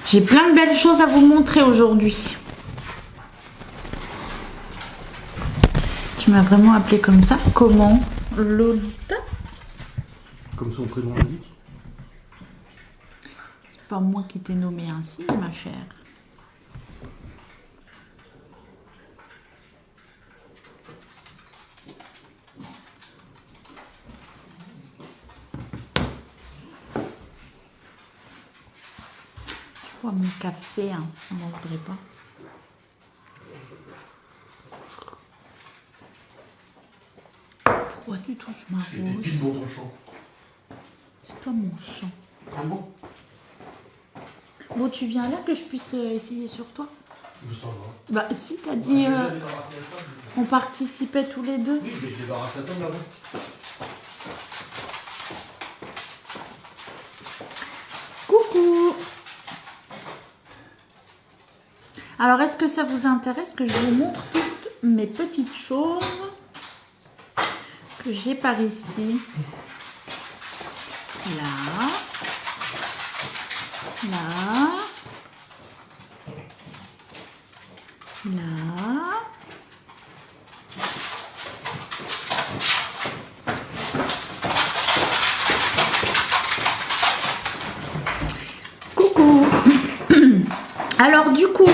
J'ai plein de belles choses à vous montrer aujourd'hui. Tu m'as vraiment appelé comme ça? Comment? Lolita? Comme son prénom l'indique. C'est pas moi qui t'ai nommé ainsi, ma chère. Je vois mon café, hein. On n'en voudrait pas. Pourquoi tu touches ma C'est des rose? piles dans ton champ. C'est toi mon champ. Ah bon? Bon, tu viens là que je puisse essayer sur toi? Ça va. Bah si, t'as dit on participait tous les deux. Oui, mais je débarrasse la table là-bas. Coucou. Alors, est-ce que ça vous intéresse que je vous montre toutes mes petites choses que j'ai par ici? Là. Là. Là. Coucou. Alors du coup,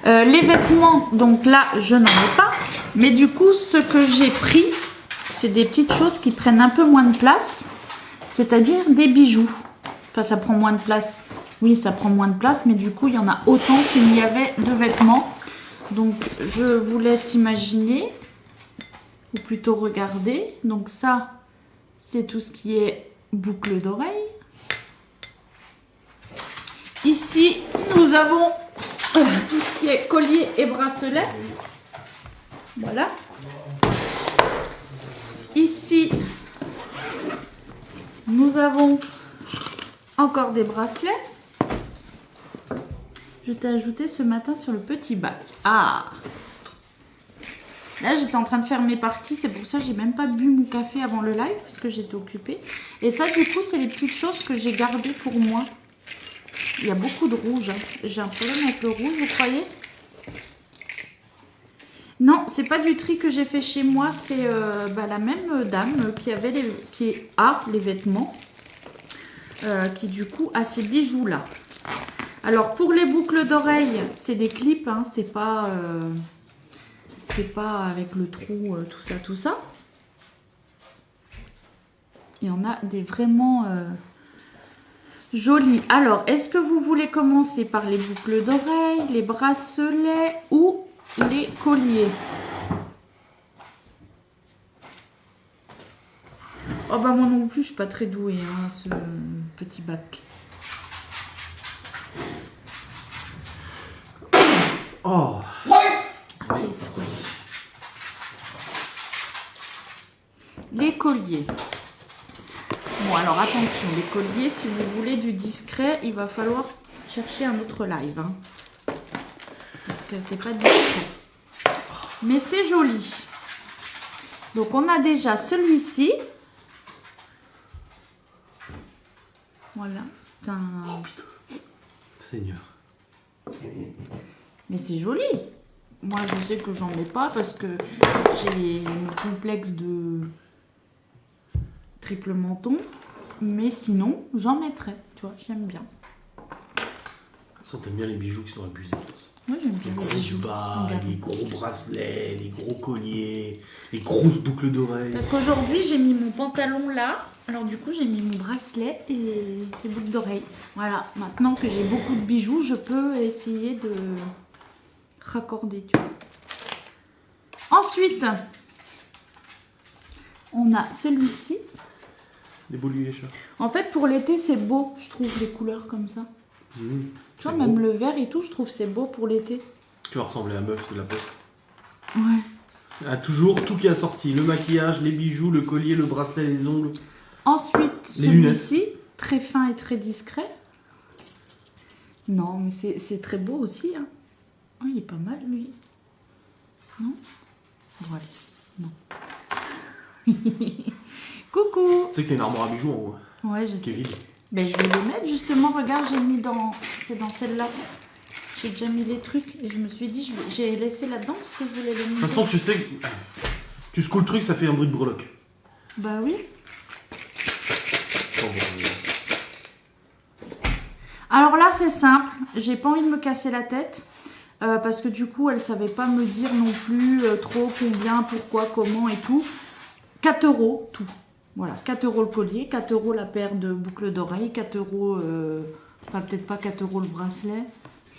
les vêtements, donc là je n'en ai pas, mais du coup ce que j'ai pris, c'est des petites choses qui prennent un peu moins de place, c'est-à-dire des bijoux. Enfin ça prend moins de place, oui ça prend moins de place, mais du coup il y en a autant qu'il y avait de vêtements. Donc je vous laisse imaginer, ou plutôt regarder. Donc ça c'est tout ce qui est boucle d'oreille. Ici nous avons tout ce qui est collier et bracelet. Voilà. Ici, nous avons encore des bracelets. Je t'ai ajouté ce matin sur le petit bac. Ah! Là, j'étais en train de faire mes parties. C'est pour ça que j'ai même pas bu mon café avant le live parce que j'étais occupée. Et ça, du coup, c'est les petites choses que j'ai gardées pour moi. Il y a beaucoup de rouge. J'ai un problème avec le rouge, vous croyez? Non, c'est pas du tri que j'ai fait chez moi. C'est la même dame qui a les vêtements. Qui du coup a ces bijoux là. Alors pour les boucles d'oreilles, c'est des clips. Hein, c'est pas avec le trou, tout ça. Il y en a des vraiment... joli. Alors, est-ce que vous voulez commencer par les boucles d'oreilles, les bracelets ou les colliers? Oh bah moi non plus, je suis pas très douée, hein, ce petit bac. Oh! Les colliers. Bon, alors attention, les colliers, si vous voulez du discret, il va falloir chercher un autre live. Hein, parce que c'est pas discret. Mais c'est joli. Donc, on a déjà celui-ci. Voilà. C'est un... Oh putain. Seigneur. Mais c'est joli. Moi, je sais que j'en mets pas parce que j'ai mon complexe de triple menton. Mais sinon, j'en mettrais. Tu vois, j'aime bien. Ça, t'aimes bien les bijoux qui sont abusés. Moi, j'aime bien Les les grosses bijoux. bagues, Regarde. les gros bracelets, les gros colliers, les grosses boucles d'oreilles. Parce qu'aujourd'hui, j'ai mis mon pantalon là. Alors du coup, j'ai mis mon bracelet et les boucles d'oreilles. Voilà, maintenant que j'ai beaucoup de bijoux, je peux essayer de raccorder, tu vois. Ensuite, on a celui-ci. Les beaux léchats. En fait, pour l'été, c'est beau, je trouve, les couleurs comme ça. Tu vois, même le vert et tout, je trouve c'est beau pour l'été. Tu vas ressembler à meuf de la poste. Ouais. Ah, toujours tout qui a sorti. Le maquillage, les bijoux, le collier, le bracelet, les ongles. Ensuite, Les lunettes. celui-ci, très fin et très discret. Non, mais c'est très beau aussi. Hein. Oh, il est pas mal, lui. Non? Voilà. Non. Coucou! Tu sais que t'as une armoire à bijoux en haut. Ouais, je Qui est sais. vide. Ben, je vais les mettre justement. Regarde, j'ai mis dans... C'est dans celle-là. J'ai déjà mis les trucs. Et je me suis dit, j'ai laissé là-dedans parce que je voulais les mettre. De toute façon, tu sais, tu secoues le truc, ça fait un bruit de breloque. Bah oui. Oh, bon. Alors là, c'est simple. J'ai pas envie de me casser la tête. Parce que du coup, elle savait pas me dire non plus trop combien, pourquoi, comment et tout. 4 € tout. Voilà, 4 € le collier, 4 € la paire de boucles d'oreilles, 4 €, enfin peut-être pas 4 € le bracelet,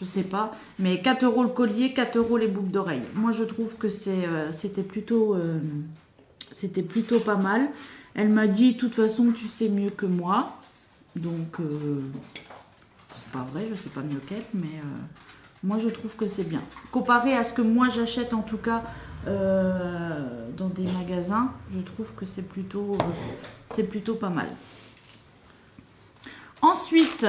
je sais pas. Mais 4 € le collier, 4 € les boucles d'oreilles. Moi, je trouve que c'était plutôt pas mal. Elle m'a dit, de toute façon, tu sais mieux que moi. Donc, c'est pas vrai, je sais pas mieux qu'elle, mais... moi, je trouve que c'est bien. Comparé à ce que moi, j'achète en tout cas dans des magasins, je trouve que c'est plutôt pas mal. Ensuite,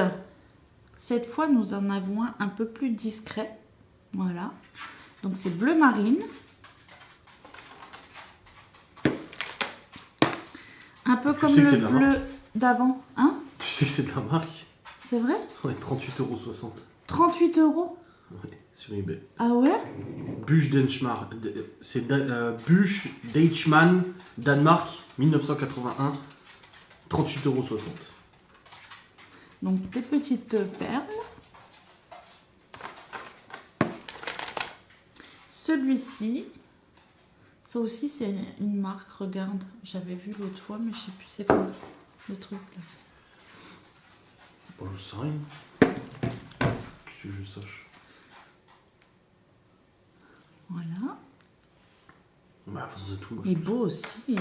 cette fois, nous en avons un peu plus discret. Voilà. Donc, c'est bleu marine. Un peu comme le bleu d'avant. Hein? Tu sais que c'est de la marque? C'est vrai? Ouais, 38,60 €. 38 €? Ouais, sur eBay. Ah ouais? Buch Denchmar, c'est Buch Deichmann, Danemark, 1981, 38,60 €. Donc des petites perles. Celui-ci, ça aussi c'est une marque, regarde. J'avais vu l'autre fois, mais je sais plus c'est quoi le truc là. Bon, je sais rien. Que je sache. Voilà. Bah, c'est tout. Moi, Et beau aussi.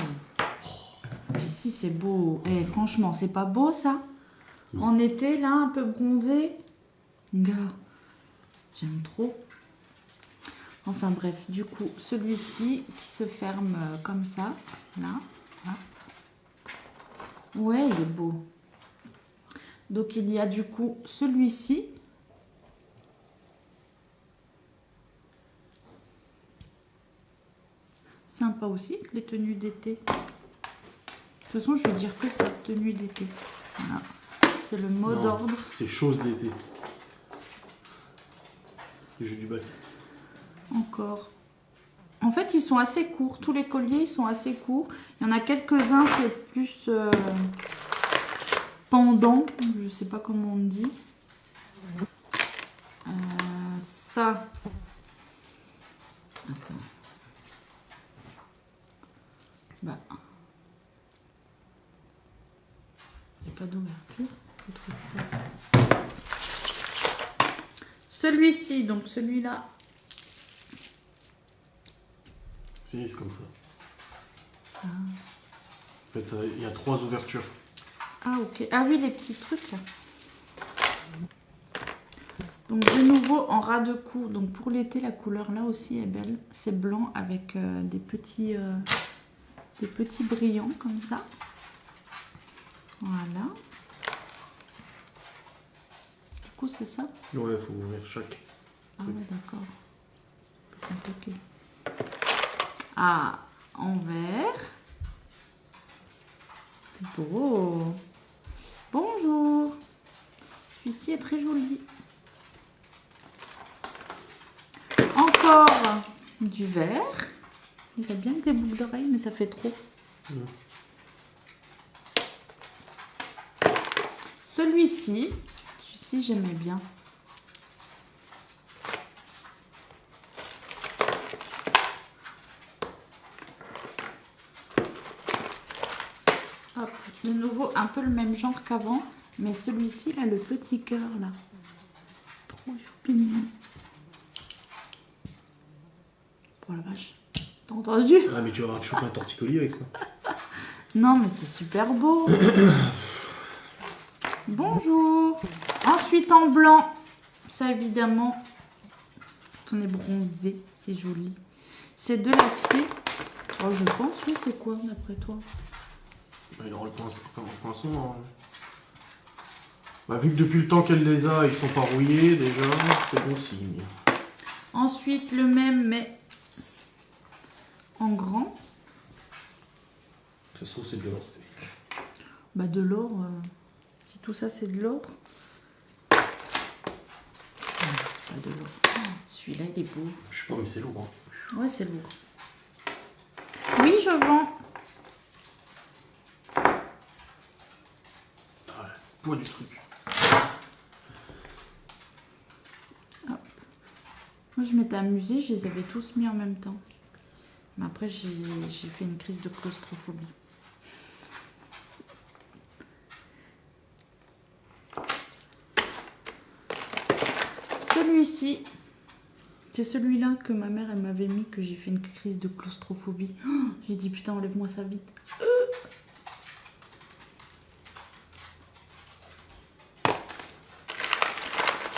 Mais si c'est beau. Eh, franchement, c'est pas beau ça? Oui. En été, là, un peu bronzé. Gars, j'aime trop. Enfin bref, du coup, celui-ci qui se ferme comme ça. Là. Hop. Ouais, il est beau. Donc il y a du coup celui-ci. Sympa aussi, les tenues d'été. De toute façon, je vais dire que c'est tenue d'été. Voilà. C'est le mot d'ordre. C'est chose d'été. Jeu du bac. Encore. En fait, ils sont assez courts. Tous les colliers, ils sont assez courts. Il y en a quelques-uns, c'est plus pendant. Je sais pas comment on dit. Ça. Attends. Bah. Il n'y a pas d'ouverture. Je trouve pas. Celui-ci, donc celui-là. Si, c'est comme ça. En fait, il y a 3 ouvertures. Ah, ok. Ah oui, les petits trucs là. Donc, de nouveau en ras de cou. Donc, pour l'été, la couleur là aussi est belle. C'est blanc avec des petits brillants comme ça. Voilà. Du coup, c'est ça? Ouais, il faut ouvrir chaque. Ah ouais, d'accord. Ok. Ah, en vert. C'est beau. Bonjour. Celui-ci est très joli. Encore du vert. Il va bien avec des boucles d'oreilles, mais ça fait trop. Celui-ci j'aimais bien. Hop, de nouveau un peu le même genre qu'avant, mais celui-ci là, le petit cœur là, trop mignon. Oh la vache, t'as entendu? Ah, mais tu vas avoir chopé un torticolis avec ça. Non, mais c'est super beau. Bonjour. Ensuite en blanc, ça évidemment, on est bronzé, c'est joli. C'est de l'acier. Oh, je pense, oui, c'est quoi d'après toi? Il aura le poinçon. Hein. Bah, vu que depuis le temps qu'elle les a, ils sont pas rouillés déjà, c'est bon signe. Ensuite, le même, mais en grand. De toute façon, c'est de l'or. Bah, de l'or, si tout ça c'est de l'or. Non, c'est pas de l'or. Celui-là il est beau. Je sais pas, mais c'est lourd. Hein. Ouais, c'est lourd. Oui, je vends. Ah, le poids du truc. Hop. Moi, je m'étais amusée, je les avais tous mis en même temps. Mais après, j'ai fait une crise de claustrophobie. Celui-ci, c'est celui-là que ma mère elle m'avait mis, que j'ai fait une crise de claustrophobie. Oh, j'ai dit putain, enlève-moi ça vite.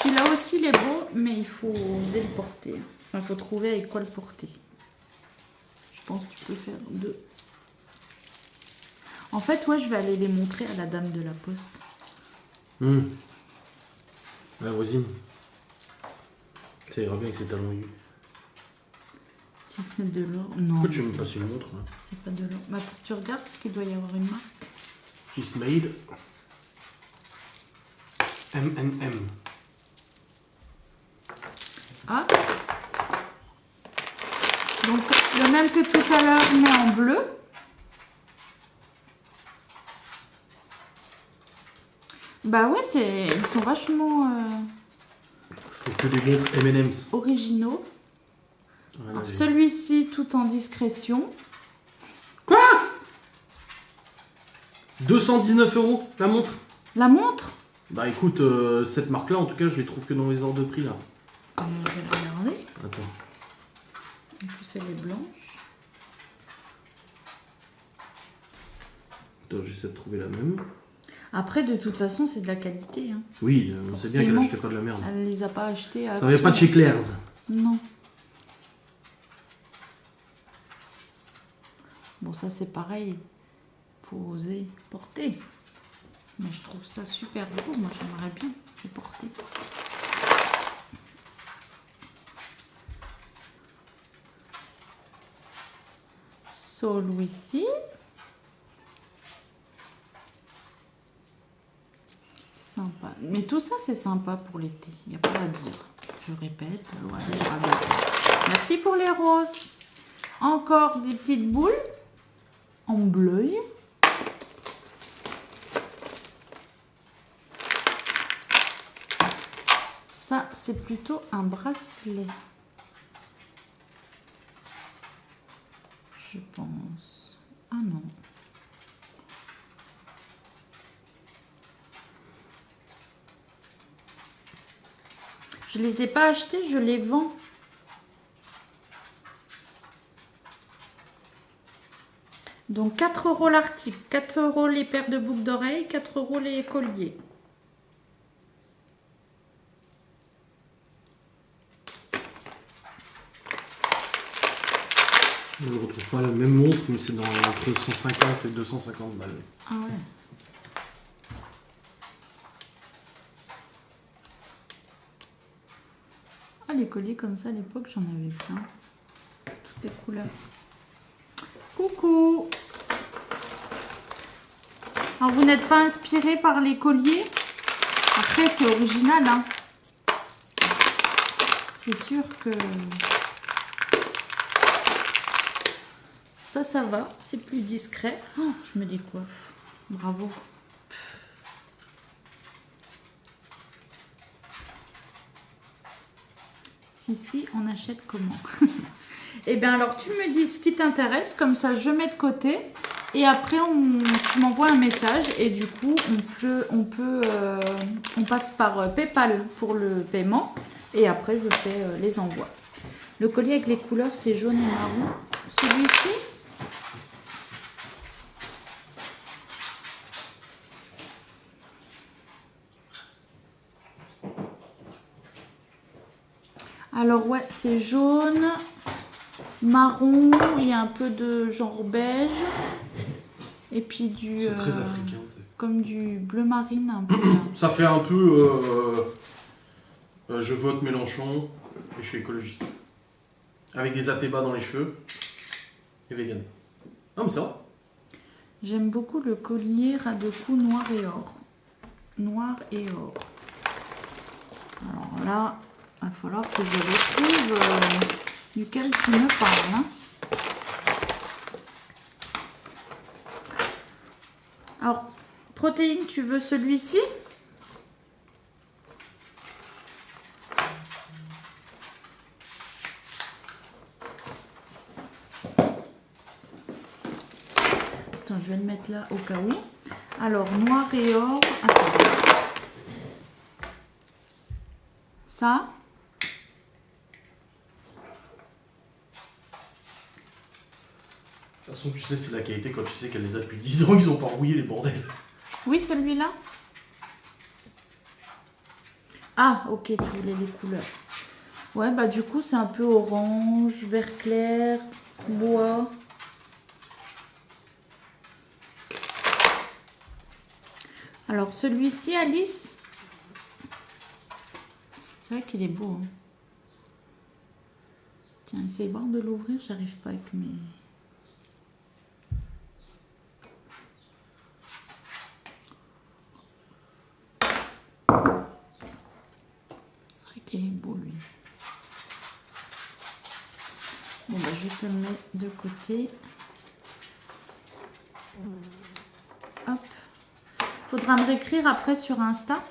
Celui-là aussi il est beau, mais il faut oser le porter. Enfin, il faut trouver avec quoi le porter. Je pense que tu peux faire deux. En fait, ouais, je vais aller les montrer à la dame de la poste. La voisine. Ça ira bien avec ses talons aigus. Si c'est de l'or. Non. Pourquoi tu me passes une montre là? C'est pas de l'or. Bah, faut que tu regardes parce qu'il doit y avoir une marque. Swiss Made. M&M. Ah. Donc, le même que tout à l'heure, mais en bleu. Bah ouais, ils sont vachement Je trouve que des montres M&M's. originaux. Voilà, Alors, celui-ci, tout en discrétion. Quoi? 219 € la montre? La montre? Bah écoute, cette marque-là, en tout cas, je les trouve que dans les ordres de prix là. Je vais regarder. Attends. En plus, elle est blanche. Attends, j'essaie de trouver la même. Après, de toute façon, c'est de la qualité. Hein. Oui, on sait bien qu'elle Forcément. achetait pas de la merde. Elle les a pas achetés à... Ça avait pas de chez Claire's. Non. Bon, ça c'est pareil. Faut oser porter. Mais je trouve ça super beau. Moi, j'aimerais bien les porter. Celui-ci. Sympa. Mais tout ça, c'est sympa pour l'été. Il n'y a pas à dire. Je répète. Voilà, bravo. Merci pour les roses. Encore des petites boules en bleu. Ça, c'est plutôt un bracelet. Je pense. Ah non. Je les ai pas achetés, je les vends. Donc 4 € l'article, 4 € les paires de boucles d'oreilles, 4 € les colliers. Je ne retrouve pas la même montre, mais c'est dans entre 150 et 250 balles. Ah ouais. Ah, les colliers comme ça à l'époque, j'en avais plein. Toutes les couleurs. Coucou. Alors, vous n'êtes pas inspiré par les colliers? Après, c'est original, hein. C'est sûr que... Ça va. C'est plus discret. Oh, je me décoiffe. Bravo. Si, on achète comment? Eh bien, alors, tu me dis ce qui t'intéresse. Comme ça, je mets de côté. Et après, tu m'envoies un message. Et du coup, on passe par PayPal pour le paiement. Et après, je fais les envois. Le collier avec les couleurs, c'est jaune et marron. Celui-ci, alors ouais, c'est jaune, marron, il y a un peu de genre beige. Et puis du... C'est très africain. Comme du bleu marine un peu. Là. Ça fait un peu... je vote Mélenchon et je suis écologiste. Avec des atébas dans les cheveux. Et vegan. Non mais ça va. J'aime beaucoup le collier ras de cou noir et or. noir et or. Alors là, il va falloir que je retrouve duquel tu me parles. Hein. Alors, protéines, tu veux celui-ci? Attends, je vais le mettre là au cas où. Alors, noir et or. Attends. Ça. De toute façon, tu sais, c'est la qualité quand tu sais qu'elle les a depuis 10 ans, ils ont pas rouillé les bordels. Oui, celui-là. Ah, ok, tu voulais les couleurs. Ouais, bah du coup, c'est un peu orange, vert clair, bois. Alors, celui-ci, Alice. C'est vrai qu'il est beau. Hein. Tiens, essaye de voir de l'ouvrir. J'arrive pas avec mes... Il est beau lui. Bon bah je te le mets de côté. Hop. Faudra me réécrire après sur Insta.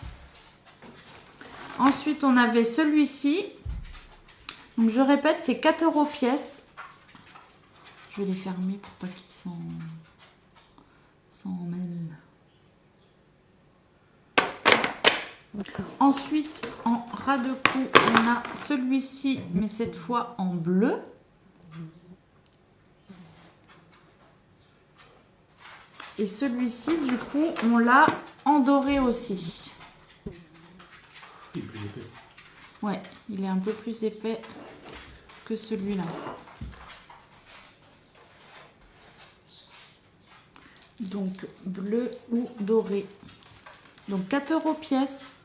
Ensuite on avait celui-ci. Donc je répète, c'est 4 € pièce. Je vais les fermer pour pas qu'ils s'en mêlent. Ensuite, en ras de cou, on a celui-ci, mais cette fois en bleu. Et celui-ci, du coup, on l'a en doré aussi. Il est plus épais. Ouais, il est un peu plus épais que celui-là. Donc, bleu ou doré. Donc, 4 € pièce.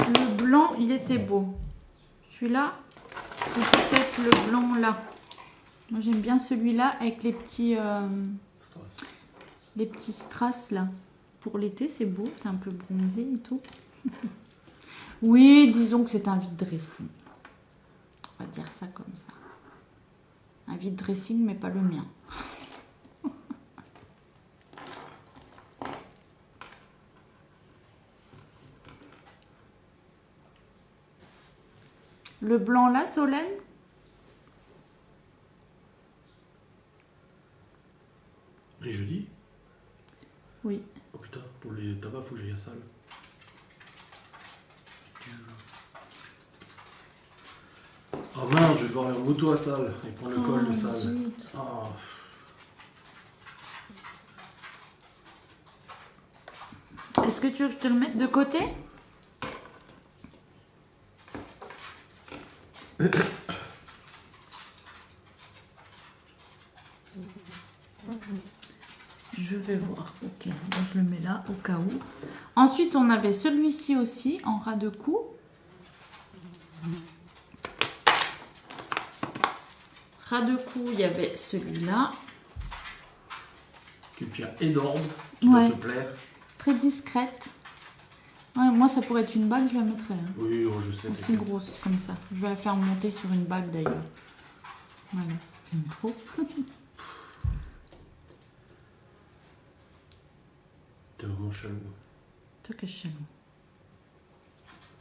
Le blanc, il était beau. Celui-là, ou peut-être le blanc là. Moi, j'aime bien celui-là avec les petits strass là. Pour l'été, c'est beau. T'es un peu bronzé et tout. Oui, disons que c'est un vide dressing. On va dire ça comme ça. Un vide dressing, mais pas le mien. Le blanc là, Solène? Et jeudi? Oui. Oh putain, pour les tabacs, faut que j'aille à la salle. Oh mince, je vais devoir aller en moto à la salle et prendre le col de salle. Zut. Ah. Est-ce que tu veux que je te le mette de côté? Je vais voir. Ok, bon, je le mets là au cas où. Ensuite, on avait celui-ci aussi en ras de cou. Ras de cou, il y avait celui-là. Que tu as énorme, qui Ouais. va te plaire. Très discrète. Ouais, moi, ça pourrait être une bague, je la mettrais. Hein. Oui, oh, je sais. Aussi grosse, comme ça. Je vais la faire monter sur une bague d'ailleurs. Voilà, j'aime trop. T'es vraiment chelou. Toi que chelou.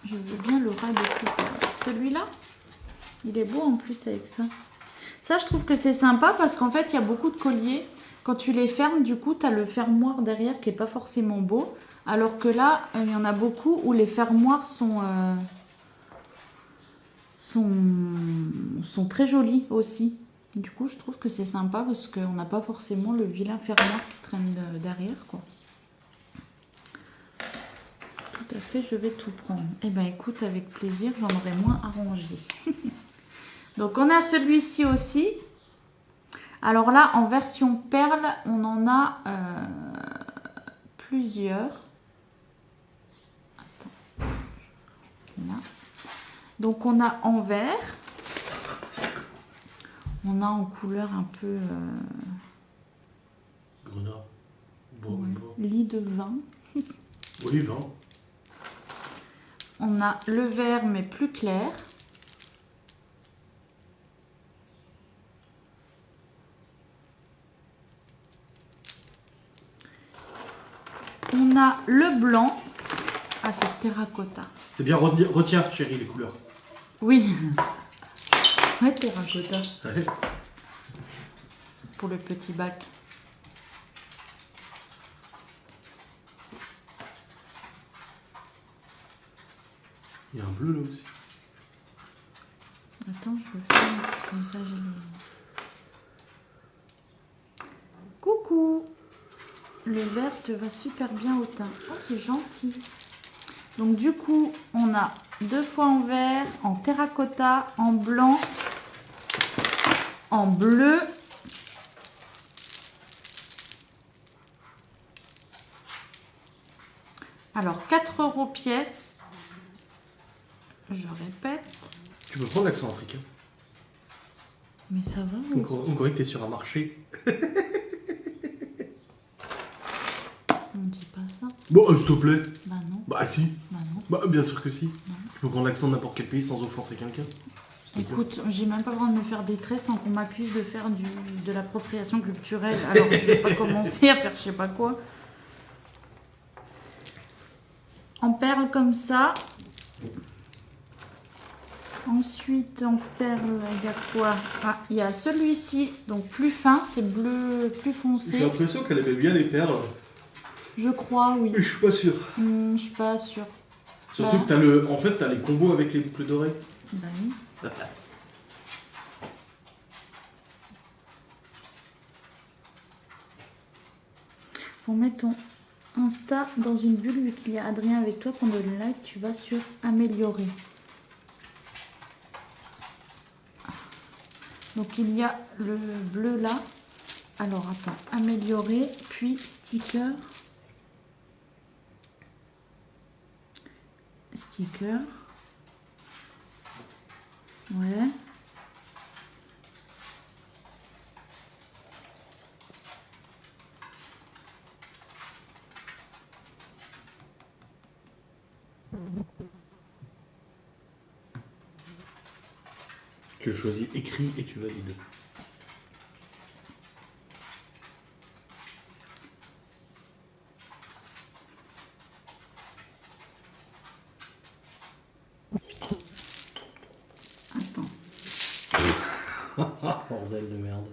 Je veux bien le ras de cou. Celui-là, il est beau en plus avec ça. Ça, je trouve que c'est sympa parce qu'en fait, il y a beaucoup de colliers. Quand tu les fermes, du coup, tu as le fermoir derrière qui n'est pas forcément beau. Alors que là, il y en a beaucoup où les fermoirs sont très jolis aussi. Du coup, je trouve que c'est sympa parce qu'on n'a pas forcément le vilain fermoir qui traîne derrière, quoi. Tout à fait, je vais tout prendre. Eh bien, écoute, avec plaisir, j'en aurai moins à ranger. Donc, on a celui-ci aussi. Alors là, en version perle, on en a plusieurs. Attends. Là. Donc, on a en vert. On a en couleur un peu lit de vin. Oui, 20. On a le vert mais plus clair. On a le blanc. Ah, c'est terracotta. C'est bien, retiens, chérie, les couleurs. Oui. Ouais, terracotta. Ouais. Pour le petit bac. Il y a un bleu là aussi. Attends, je veux faire un truc comme ça. J'ai les... Coucou. Le vert te va super bien au teint. Oh, c'est gentil. Donc du coup, on a 2 fois en vert, en terracotta, en blanc, en bleu. Alors 4 € pièce. Je répète. Tu peux prendre l'accent africain. Mais ça va On croirait que t'es sur un marché. On dit pas ça. Bon, s'il te plaît. Bah non. Bah si. Bah non. Bah bien sûr que si. Non. Tu peux prendre l'accent de n'importe quel pays sans offenser quelqu'un. Écoute, j'ai même pas le droit de me faire des traits sans qu'on m'accuse de faire de l'appropriation culturelle. Alors je vais pas commencer à faire je sais pas quoi. En perles comme ça. Ensuite, en perles, il y a quoi? Ah, il y a celui-ci, donc plus fin, c'est bleu plus foncé. J'ai l'impression qu'elle aimait bien les perles. Je crois, oui. Mais je suis pas sûr. Je suis pas sûre. Surtout Bah. que en fait, t'as les combos avec les boucles d'oreilles. Bah oui. Pour mettre ton Insta dans une bulle, vu qu'il y a Adrien avec toi pendant le live, tu vas sur améliorer. Donc il y a le bleu là. Alors attends, améliorer, puis sticker. Sticker. Ouais. Tu choisis écrit et tu valides. Attends. Bordel de merde.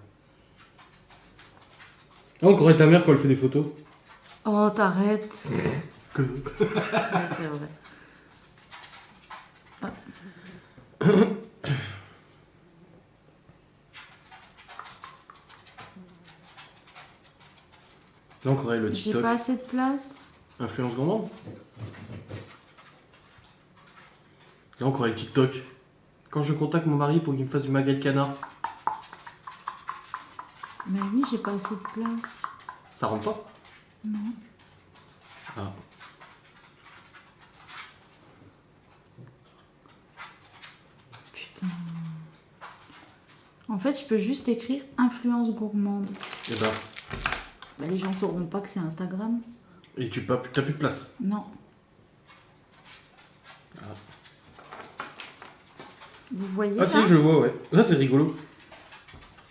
Ah, on croirait ta mère quand elle fait des photos. Oh, t'arrêtes. Que... Ouais, c'est vrai. Là, on croirait le J'ai TikTok. pas assez de place. Influence gourmande. Là, on croirait le TikTok. Quand je contacte mon mari pour qu'il me fasse du magret de canard. Mais oui, j'ai pas assez de place. Ça rentre pas? Non. Ah. Putain. En fait, je peux juste écrire influence gourmande. Et bah. Bah, les gens sauront pas que c'est Instagram. Et t'as plus de place. Non. Ah, Vous voyez ah ça? si, je le vois, ouais. Ça, c'est rigolo.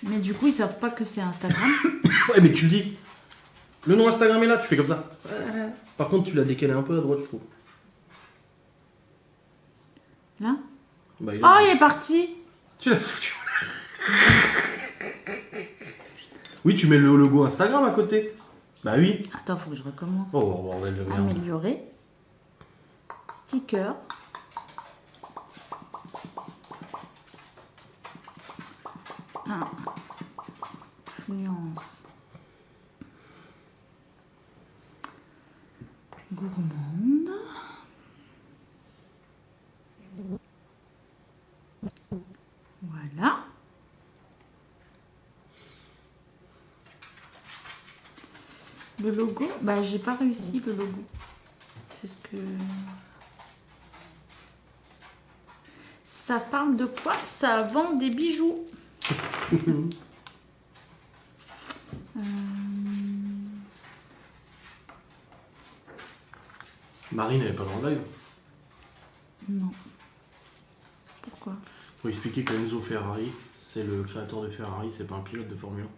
Mais du coup, ils savent pas que c'est Instagram. Ouais, mais tu le dis. Le nom Instagram est là, tu fais comme ça. Par contre, tu l'as décalé un peu à droite, je trouve. Là? Bah, Oh, il est parti. Tu l'as foutu. Oui, tu mets le logo Instagram à côté. Bah oui. Attends, faut que je recommence. Oh, bordel de merde. Améliorer. Sticker. Influence gourmande. Voilà. Le logo, bah j'ai pas réussi le logo. C'est ce que... Ça parle de quoi? Ça vend des bijoux. Marine, elle est pas dans le live. Non. Pourquoi? Faut expliquer qu'Enzo Ferrari, c'est le créateur de Ferrari, c'est pas un pilote de Formule 1.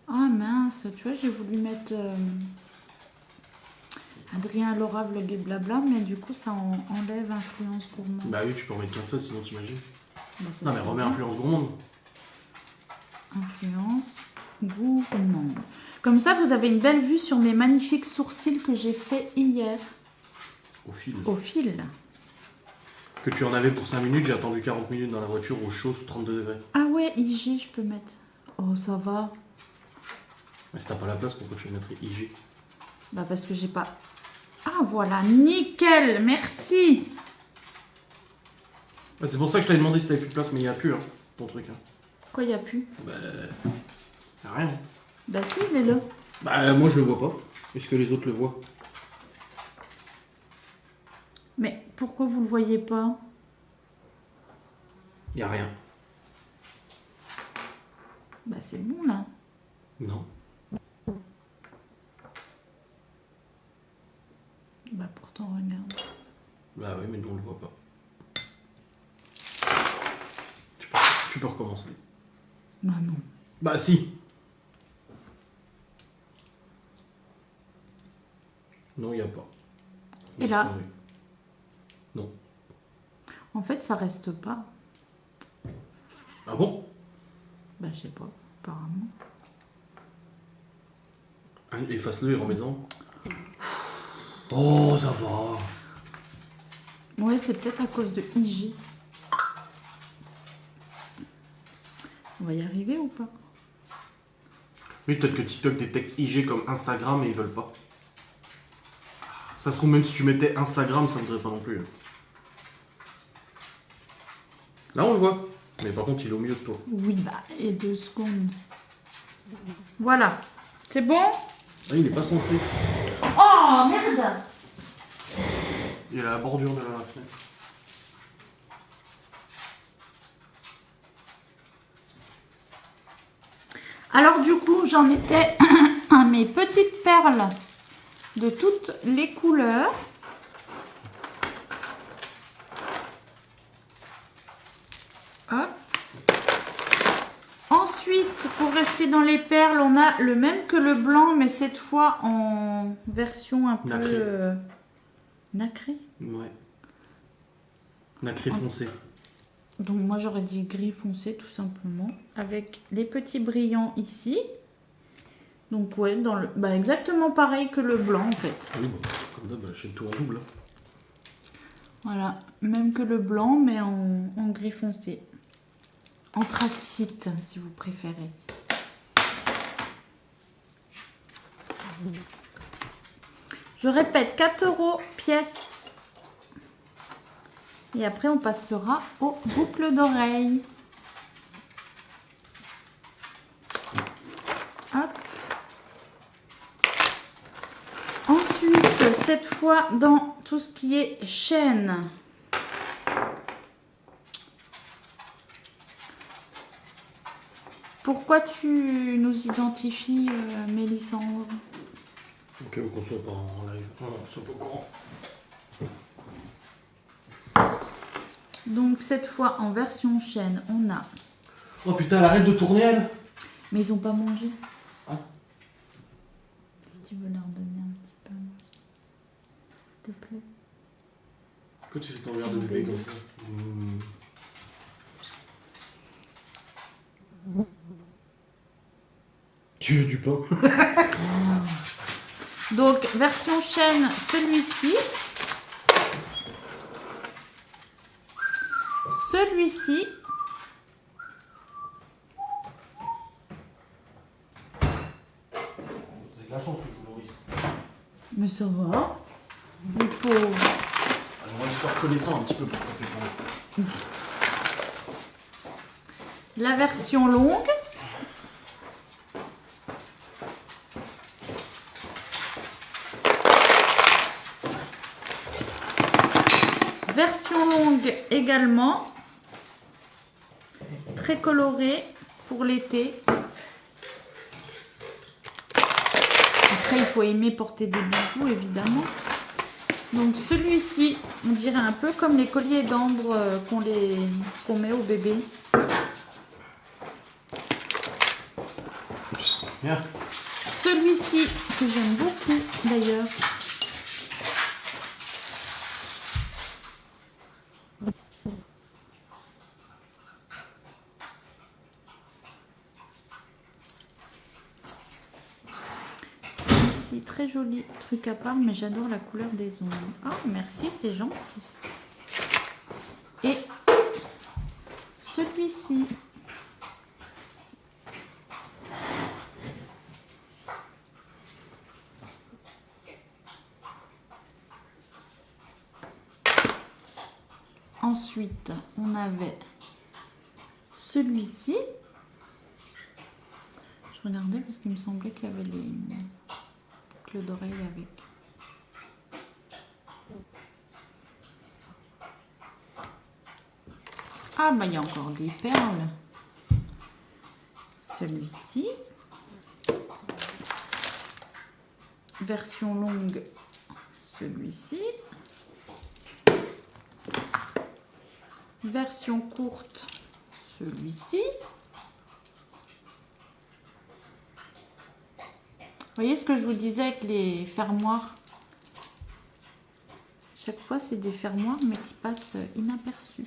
Ah mince, tu vois, j'ai voulu mettre Adrien Laura vlog et blabla, mais du coup ça enlève influence gourmande. Bah oui, tu peux en mettre qu'un seul, sinon t'imagines. Bah, ça, Non mais c'est remets bien. influence gourmande. Influence gourmande. Comme ça, vous avez une belle vue sur mes magnifiques sourcils que j'ai fait hier Au fil. au fil. Que tu en avais pour 5 minutes, j'ai attendu 40 minutes dans la voiture au chaud, 32 degrés. Ah ouais, IG, je peux mettre. Oh, ça va. Mais si t'as pas la place, pourquoi tu mettrais IG? Bah parce que j'ai pas... Ah voilà, nickel, merci. Bah, c'est pour ça que je t'avais demandé si t'avais plus de place, mais il n'y a plus, hein, ton truc. Hein. Quoi, il n'y a plus? Bah... Y'a rien. Bah si, il est là. Bah moi je le vois pas. Est-ce que les autres le voient? Mais pourquoi vous le voyez pas? Y'a rien. Bah c'est bon là. Non. Bah pourtant, regarde. Bah oui, mais nous on le voit pas. Tu peux recommencer. Bah non. Bah si. Non, il n'y a pas. Et là? Non. En fait, ça reste pas. Ah bon? Bah je sais pas, apparemment. Ah, efface-le et remets-en. Oh, ça va. Ouais, c'est peut-être à cause de IG. On va y arriver ou pas? Oui, peut-être que TikTok détecte IG comme Instagram et ils veulent pas. Ça se trouve, même si tu mettais Instagram, ça ne voudrait pas non plus. Là, on le voit. Mais par contre, il est au milieu de toi. Oui, bah, et 2 secondes. Voilà. C'est bon? Ah, il est pas centré. Oh, merde! Il est à la bordure de la fenêtre. Alors du coup, j'en étais à mes petites perles de toutes les couleurs. Hop. Ensuite, pour rester dans les perles, on a le même que le blanc, mais cette fois en version un peu Nacré. nacrée. Ouais. Nacré foncé. Donc moi j'aurais dit gris foncé tout simplement. Avec les petits brillants ici. Donc ouais, dans le... bah, exactement pareil que le blanc en fait. Oui, bon, comme d'hab, j'achète tout en double. Voilà, même que le blanc, mais en gris foncé. Anthracite, si vous préférez. Je répète, 4 € pièce. Et après, on passera aux boucles d'oreilles. Hop. Ensuite, cette fois, dans tout ce qui est chaîne. Pourquoi tu nous identifies, Mélissandre? Ok, qu'on soit pas en live. Non, on soit pas au courant. Donc cette fois en version chaîne, on a... Oh putain, elle arrête de tourner, elle. Mais ils ont pas mangé. Ah. Si tu veux leur donner un petit peu, s'il te plaît. Pourquoi tu fais ton verre de bébé comme ça? Tu veux du pain? Donc version chaîne, celui-ci. Celui-ci. Vous avez de la chance que je vous nourrisse. Mais ça va. Il faut... Alors, on va se faire connaissant un petit peu pour ce qu'on fait pour nous. La version longue. Version longue également. Très colorée. pour l'été. Après, il faut aimer porter des bijoux, évidemment. Donc celui-ci, on dirait un peu comme les colliers d'ambre qu'on met au bébé. Bien. Celui-ci, que j'aime beaucoup d'ailleurs. Celui-ci, très joli truc à part, mais j'adore la couleur des ongles. Ah, merci, c'est gentil. Et celui-ci. Ensuite, on avait celui-ci. Je regardais parce qu'il me semblait qu'il y avait les boucles d'oreilles avec. Ah, bah il y a encore des perles. Celui-ci. Version longue, celui-ci. Version courte, celui-ci. Vous voyez ce que je vous disais avec les fermoirs? Chaque fois, c'est des fermoirs, mais qui passent inaperçus.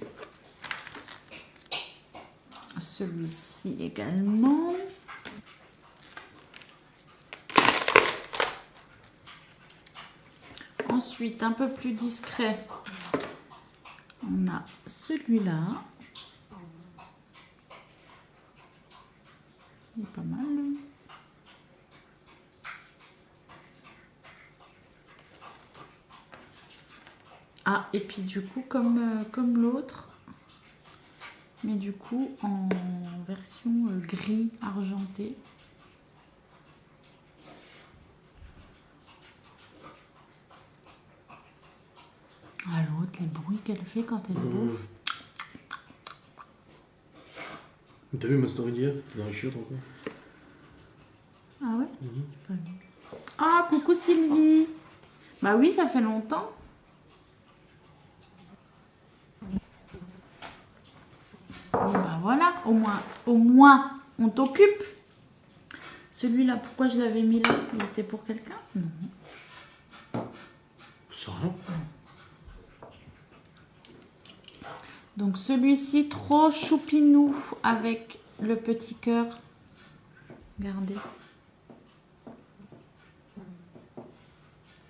Celui-ci également. Ensuite, un peu plus discret, on a celui-là. Il est pas mal. Ah, et puis du coup, comme l'autre, mais du coup en version gris argenté. Ah, l'autre, les bruits qu'elle fait quand elle bouffe. T'as vu ma story d'hier? Dans les chiottes encore. Ah ouais? Ah, coucou Sylvie. Bah oui, ça fait longtemps. Bon, bah voilà, au moins, on t'occupe. Celui-là, pourquoi je l'avais mis là? Il était pour quelqu'un? Non. Ça rien. Donc celui-ci, trop choupinou avec le petit cœur. Regardez.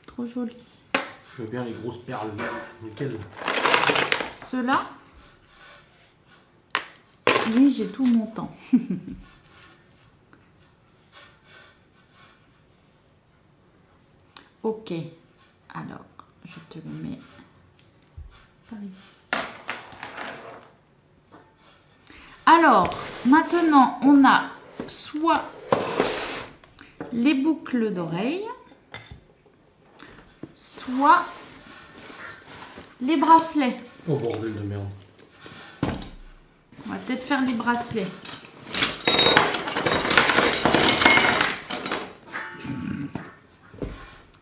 Trop joli. Je veux bien les grosses perles vertes. Lesquelles? Ceux-là. Oui, j'ai tout mon temps. Ok. Alors, je te le mets par ici. Alors, maintenant, on a soit les boucles d'oreilles, soit les bracelets. Oh bordel de merde. On va peut-être faire les bracelets.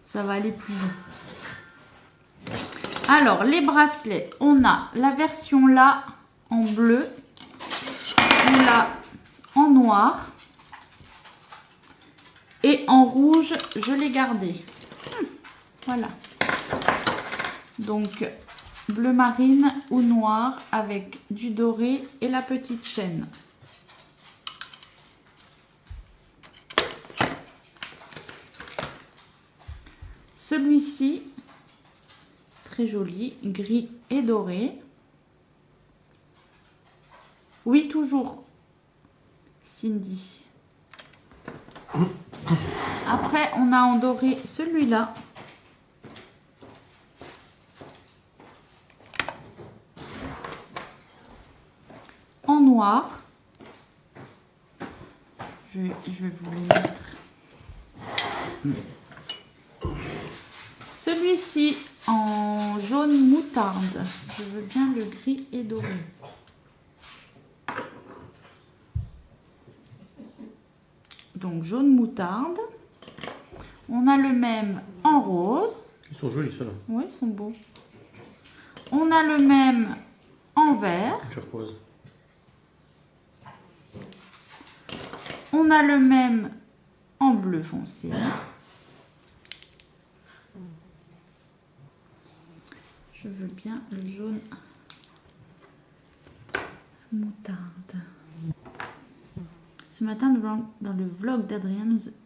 Ça va aller plus vite. Alors, les bracelets, on a la version là en bleu, là en noir et en rouge, je l'ai gardé. Voilà. Donc, bleu marine ou noir avec du doré et la petite chaîne. Celui-ci, très joli, gris et doré. Oui, toujours, Cindy. Après, on a en doré celui-là. En noir. Je vais vous les mettre. Celui-ci en jaune moutarde. Je veux bien le gris et doré. donc jaune moutarde. On a le même en rose. Ils sont jolis ceux-là. Oui, ils sont beaux. On a le même en vert. Turquoise. On a le même en bleu foncé. Je veux bien le jaune moutarde. Ce matin, dans le vlog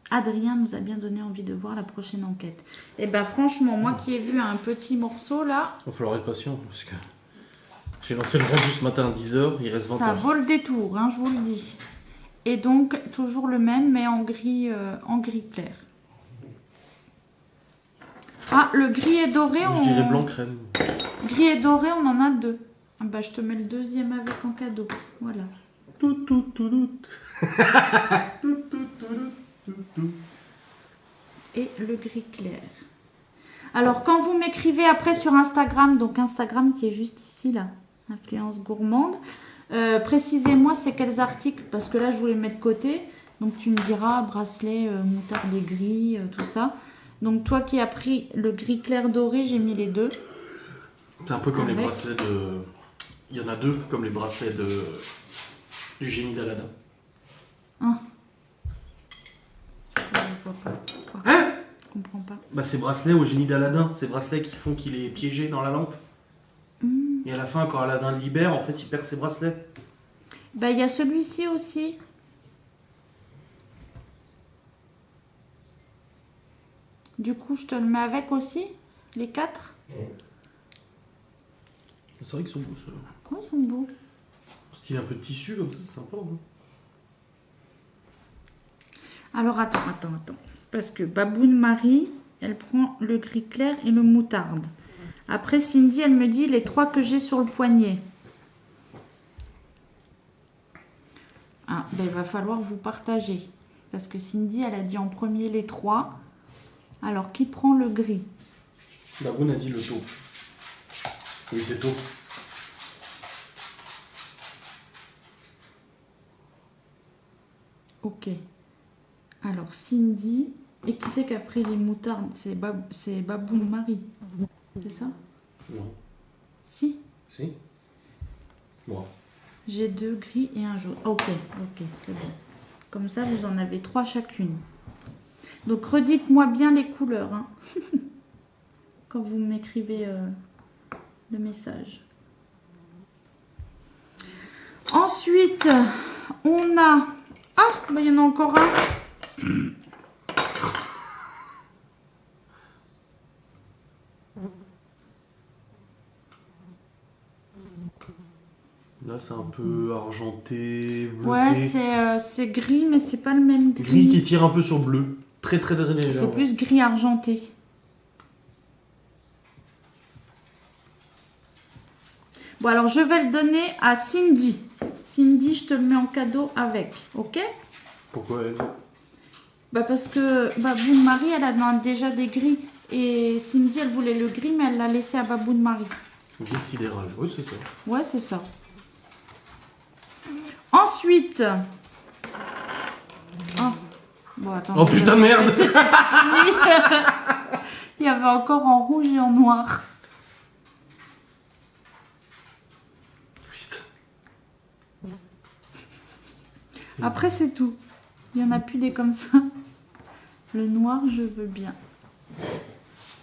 Adrien nous a bien donné envie de voir la prochaine enquête. Et ben franchement, moi qui ai vu un petit morceau là, Il va falloir être patient parce que j'ai lancé le rendu ce matin à 10h, il reste 20h. ça vaut le détour, hein, je vous le dis. Et donc toujours le même mais en gris clair. Ah, le gris et doré, Je dirais blanc crème. Gris et doré, on en a deux. Ah bah, je te mets le deuxième avec en cadeau. Voilà. Et le gris clair. Alors, quand vous m'écrivez après sur Instagram, donc Instagram qui est juste ici, là, Influence Gourmande, précisez-moi c'est quels articles, parce que là, je voulais mettre de côté. Donc, tu me diras bracelet, moutarde et gris, tout ça. Donc, toi qui as pris le gris clair doré, j'ai mis les deux. C'est un peu comme Avec. les bracelets de... Il y en a deux comme les bracelets du génie d'Aladin. Ah. Je vois pas. Quoi? Hein? Je comprends pas. Bah ces bracelets au génie d'Aladin, ces bracelets qui font qu'il est piégé dans la lampe. Et à la fin, quand Aladin le libère, en fait, il perd ses bracelets. Bah, il y a celui-ci aussi. Du coup, je te le mets avec aussi, les 4. C'est vrai qu'ils sont beaux ceux-là. Oh, ils sont beaux. Style un peu de tissu comme ça, c'est sympa. Hein. Alors, attends. Parce que Baboune Marie, elle prend le gris clair et le moutarde. Après, Cindy, elle me dit les 3 que j'ai sur le poignet. Ah, ben, il va falloir vous partager. Parce que Cindy, elle a dit en premier les 3. Alors, qui prend le gris? Baboun a dit le taupe. Oui, c'est taupe. Ok. Alors, Cindy. Et qui c'est qui a pris les moutardes? C'est Baboune Marie. C'est ça? Non. Si. Si. Bon. J'ai 2 gris et un jaune. Ok, c'est bon. Comme ça, vous en avez 3 chacune. Donc, redites-moi bien les couleurs. Hein. Quand vous m'écrivez le message. Ensuite, on a... Ah, bah, il y en a encore un. Là, c'est un peu argenté, bleuté. Ouais, c'est gris, mais c'est pas le même gris. Gris qui tire un peu sur bleu. Très légèrement. C'est plus gris argenté. Bon, alors je vais le donner à Cindy. Cindy, je te le mets en cadeau avec, ok? Pourquoi elle? Bah parce que Baboune Marie, elle a déjà des gris. Et Cindy, elle voulait le gris, mais elle l'a laissé à Baboune Marie. Gris sidéral, oui, c'est ça. Ouais, c'est ça. Ensuite... Oh, bon, attends. Oh putain, merde! C'était pas fini. Il y avait encore en rouge et en noir. Putain. Après, c'est tout. Il n'y en a plus des comme ça. Le noir, je veux bien.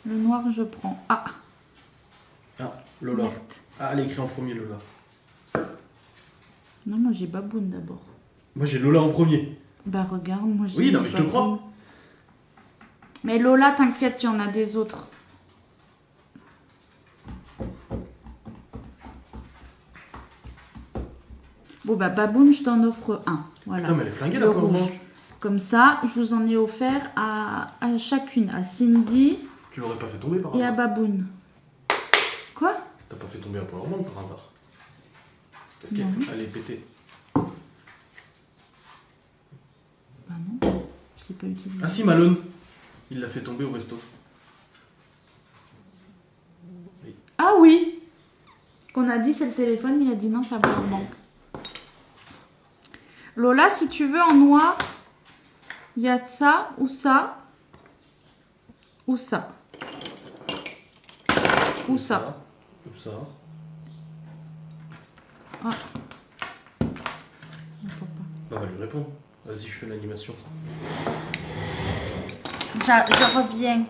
Le noir, je prends. Ah, Ah, Lola. merde. Ah, elle est écrite en premier, Lola. Non, moi, j'ai Baboune d'abord. Moi, j'ai Lola en premier. Bah, regarde, moi, j'ai... Oui, non, mais je te Baboune. crois. Mais Lola, t'inquiète, il y en a des autres. Bon, bah, Baboune, je t'en offre un. Voilà. Putain, mais elle est flinguée, Le la pauvre. rouge. Comme ça, je vous en ai offert à chacune. À Cindy Tu l'aurais pas fait tomber par et à hasard. Baboune. Quoi? T'as pas fait tomber un Powerbank par hasard. Parce Non. qu'elle est pétée. Bah non, je l'ai pas utilisé. Ah si, Malone. Il l'a fait tomber au resto. Ah oui! Qu'on a dit c'est le téléphone, il a dit non, c'est un powerbank. Lola, si tu veux en noir, Il y a ça ou ça. Ou ça. Ou ça. Ou ça. Ah. On va lui répondre. Vas-y, je fais l'animation. Je reviens.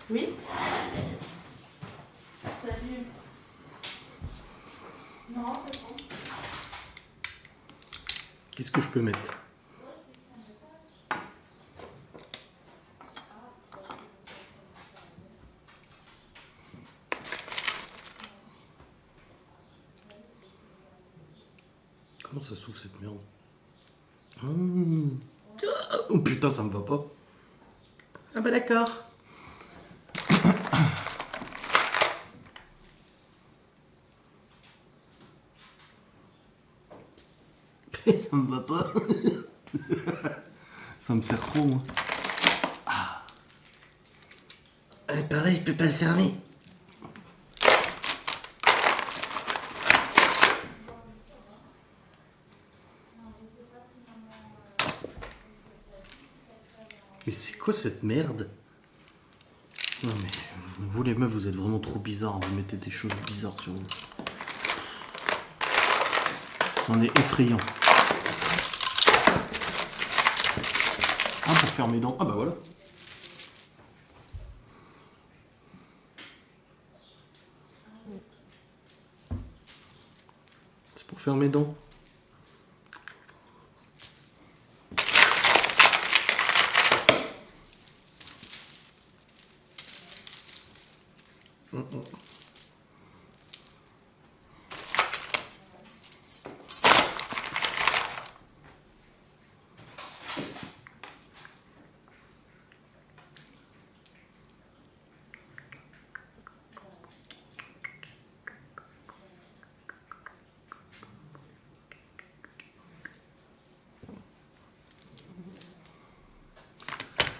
Oui. Salut. Non, c'est bon. Qu'est-ce que je peux mettre? Comment ça s'ouvre cette merde? Oh putain, ça me va pas. Ah bah d'accord. Ça me va pas. Ça me sert trop, moi. Ah. Pareil, je peux pas le fermer. Mais c'est quoi cette merde? Non mais, vous les meufs, vous êtes vraiment trop bizarres. Vous mettez des choses bizarres sur vous. On est effrayant. Ah, pour faire mes dents. Ah bah voilà. C'est pour faire mes dents.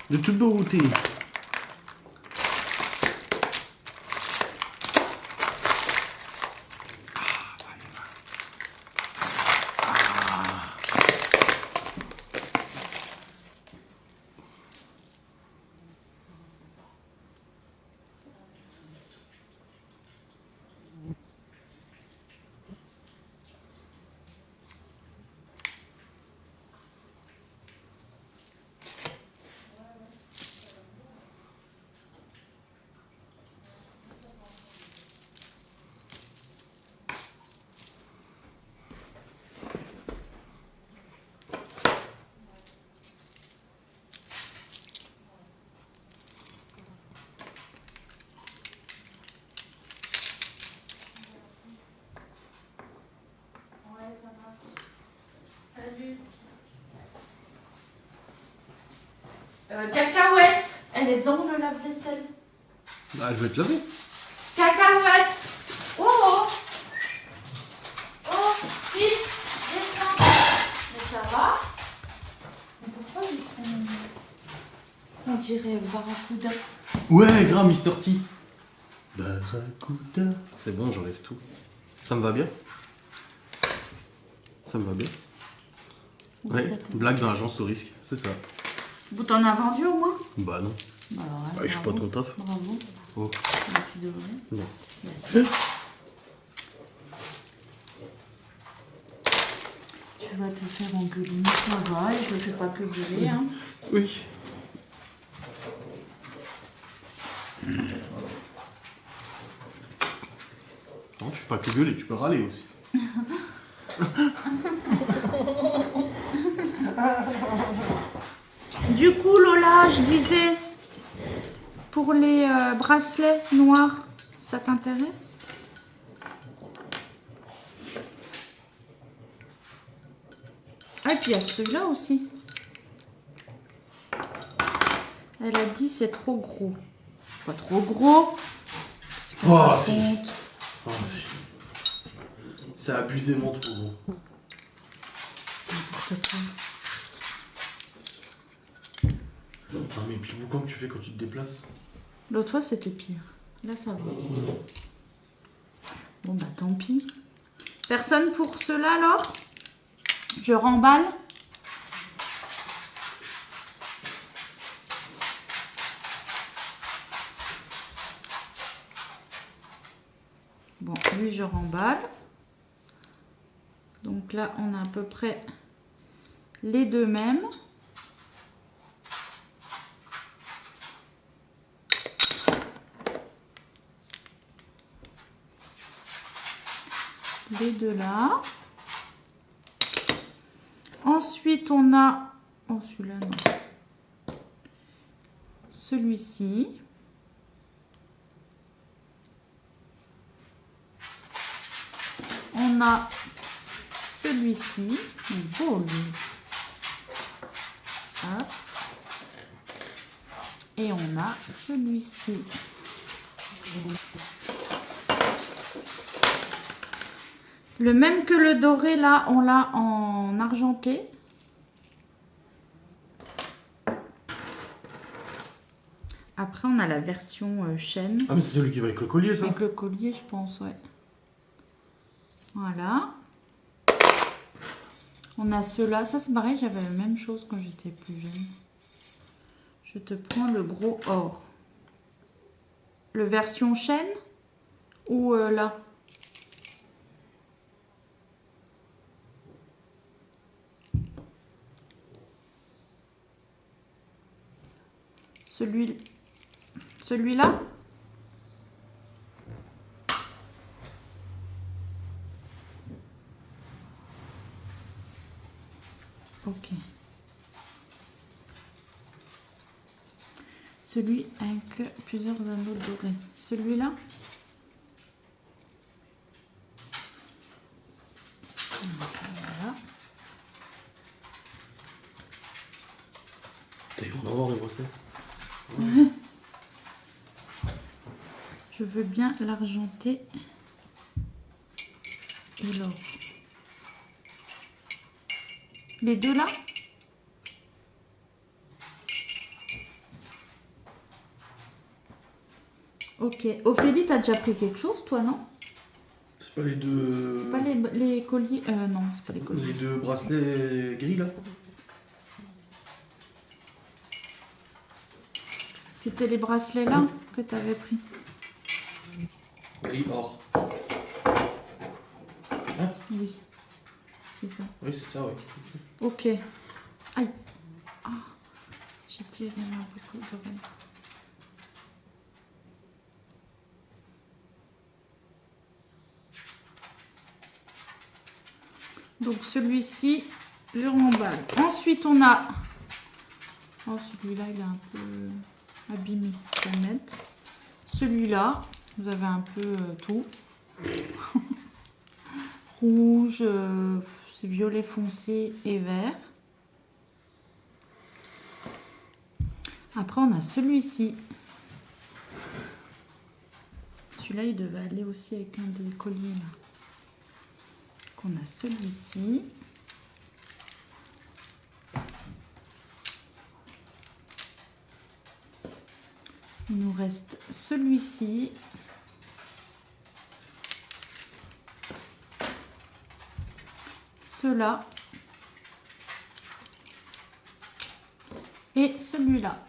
De toute beauté. Salut. Cacahuète, elle est dans le lave-vaisselle. Bah, je vais te laver. Cacahuète. Oh oh. Oh, Phil, descends. Mais ça va? Mais pourquoi ils sont... On dirait Barracuda. Ouais, grave, Mr. T. Barracuda. C'est bon, j'enlève tout. Ça me va bien? Ça me va bien. Ouais, blague dans l'agence au risque, c'est ça. Vous t'en as vendu au moins? Bah non. Alors, là, Bah, je suis pas ton taf. Bravo. Oh. Mais tu devrais. Non. Merci. Tu vas te faire engueuler, mais ça va, et je ne fais pas que gueuler. Hein. Oui. Non, tu fais pas que gueuler, tu peux râler aussi. Du coup, Lola, je disais, pour les bracelets noirs, ça t'intéresse? Ah, et puis il y a celui-là aussi. Elle a dit c'est trop gros. Pas trop gros. Oh, si. Oh, si. C'est abusément trop gros. Non mais puis comment tu fais quand tu te déplaces? L'autre fois c'était pire. Là ça va. Bon bah tant pis. Personne pour cela alors? Je remballe. celui je remballe. Donc là, on a à peu près les deux mêmes. Les deux là. Ensuite, on a... Oh, celui-là, non. Celui-ci. On a celui-ci. Beau, lui. Hop. Et on a celui-ci. Le même que le doré, là, on l'a en argenté. Après, on a la version chaîne. Ah, mais c'est celui qui va avec le collier, ça? Avec le collier, je pense, ouais. Voilà. On a ceux-là. Ça, c'est pareil, j'avais la même chose quand j'étais plus jeune. Je te prends le gros or. Le version chaîne ou là? Celui-là? Ok. Celui avec plusieurs anneaux dorés. Celui-là? Voilà. On va voir les bracelets. Je veux bien l'argenté et l'or. Les deux là? Ok. Ophélie, t'as déjà pris quelque chose, toi, non? C'est pas les deux... C'est pas les colliers... non, c'est pas les colliers. Les deux bracelets gris, là? C'était les bracelets là que t'avais pris. Gris or. Hein? Oui. C'est ça. Oui, c'est ça, oui. Ok. Aïe. Ah, j'ai tiré un peu d'oreille. Donc celui-ci, je remballe. Ensuite, on a... Oh, celui-là, il est un peu abîmé. Je vais le mettre. Celui-là, vous avez un peu tout. Rouge, c'est violet foncé et vert. Après, on a celui-ci. Celui-là, il devait aller aussi avec un des colliers là. On a celui-ci. Il nous reste celui-ci. Ceux-là. Et celui-là.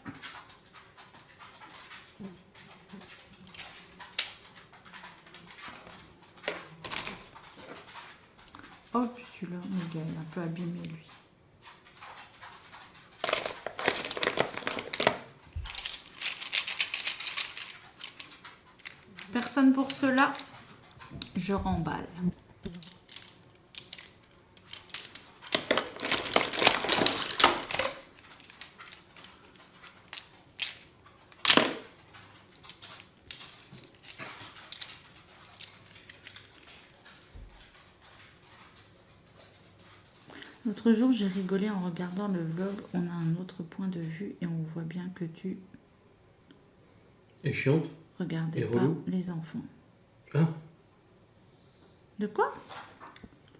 Oh, puis celui-là, il est un peu abîmé, lui. Personne pour cela. Je remballe. L'autre jour, j'ai rigolé en regardant le vlog. On a un autre point de vue et on voit bien que tu Et chiante. regardais Et pas relou. les enfants. Hein? De quoi?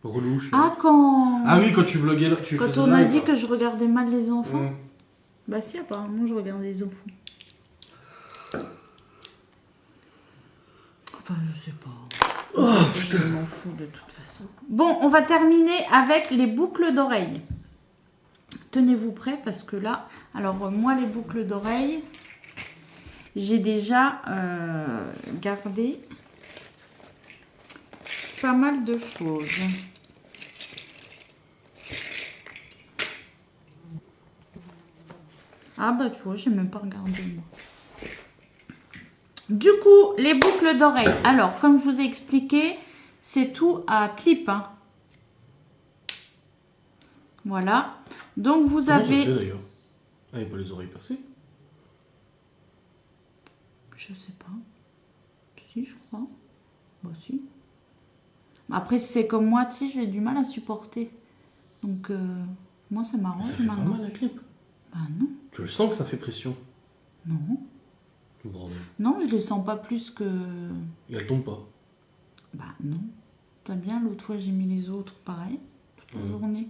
Relou, chiant. Ah, quand... Ah oui, quand tu vloguais là, tu Quand faisais on a live, dit là. que je regardais mal les enfants. Ouais. Bah si, apparemment, je regarde les enfants. Enfin, je sais pas. Je m'en fous de toute façon. Bon, on va terminer avec les boucles d'oreilles. Tenez-vous prêts parce que là... Alors, moi, les boucles d'oreilles, j'ai déjà gardé pas mal de choses. Ah bah tu vois, j'ai même pas regardé moi. Du coup, les boucles d'oreilles. Alors, comme je vous ai expliqué, c'est tout à clip. Hein. Voilà. Donc vous Comment ça se avez... fait d'ailleurs? Ah, il n'y a pas les oreilles percées? Je sais pas. Si, je crois. Bah si. Après, si c'est comme moi, tu sais, j'ai du mal à supporter. Donc, moi, ça m'arrange Ça fait pas maintenant. mal la clip. Bah non. Tu le sens que ça fait pression? Non. Bordel. Non, je les sens pas plus que... Et elle tombe pas. Bah non. T'as bien, l'autre fois, j'ai mis les autres, pareil, toute la journée.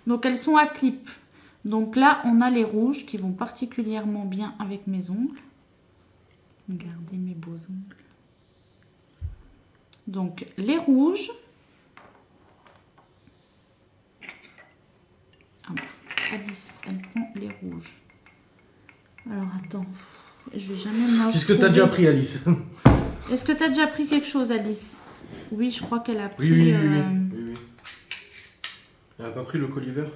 Donc, elles sont à clip. Donc là, on a les rouges qui vont particulièrement bien avec mes ongles. Regardez mes beaux ongles. Donc, les rouges. Ah bah, Alice, elle prend les rouges. Alors, attends. Je vais jamais me Qu'est-ce que t'as déjà pris, Alice? Est-ce que t'as déjà pris quelque chose, Alice? Oui, je crois qu'elle a pris... Oui. Elle a pas pris le colis vert?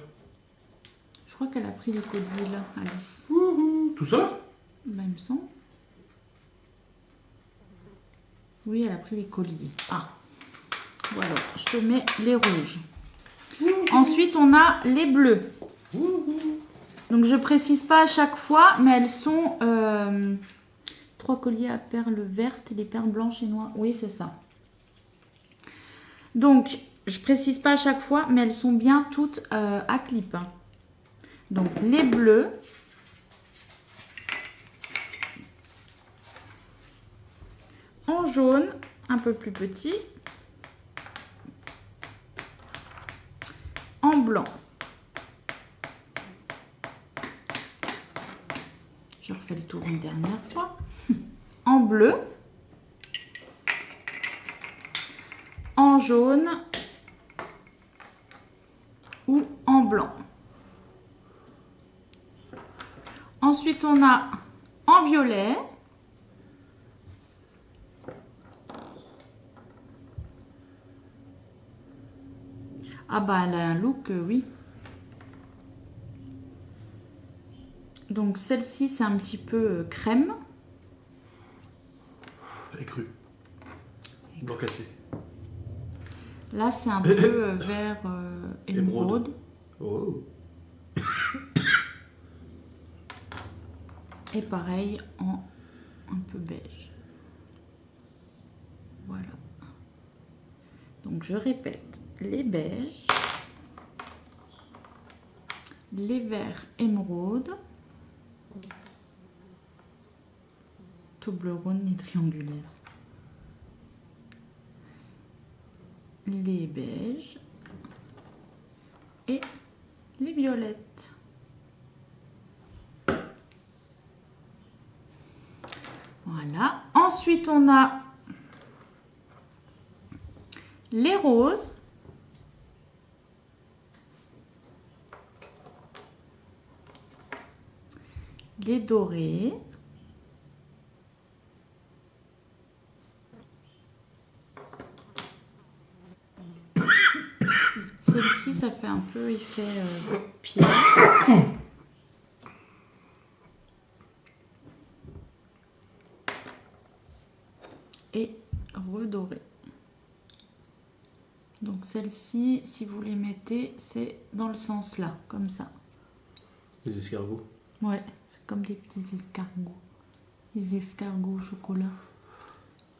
Je crois qu'elle a pris les colis là, Alice. Tout ça là? Bah, il me semble. Oui, elle a pris les colliers. Ah. Voilà, je te mets les rouges. Ensuite, on a les bleus. Donc, je précise pas à chaque fois, mais elles sont 3 colliers à perles vertes et des perles blanches et noires. Oui, c'est ça. Donc, je précise pas à chaque fois, mais elles sont bien toutes à clip. Hein. Donc, les bleus. En jaune, un peu plus petit. En blanc. Je refais le tour une dernière fois. En bleu. En jaune. Ou en blanc. Ensuite, on a en violet. Ah bah elle a un look, oui. Donc celle-ci, c'est un petit peu crème. Écru. Blanc cassé. Là, c'est un peu vert émeraude. Oh. Et pareil, en un peu beige. Voilà. Donc je répète. Les beiges, les verts émeraude, tout bleu rond ni triangulaire, les beiges et les violettes. Voilà. Ensuite, on a les roses. Les dorés. Celle-ci, ça fait un peu effet pierre. Et redoré. Donc celle-ci, si vous les mettez, c'est dans le sens là, comme ça. Les escargots. Ouais, c'est comme des petits escargots. Les escargots au chocolat.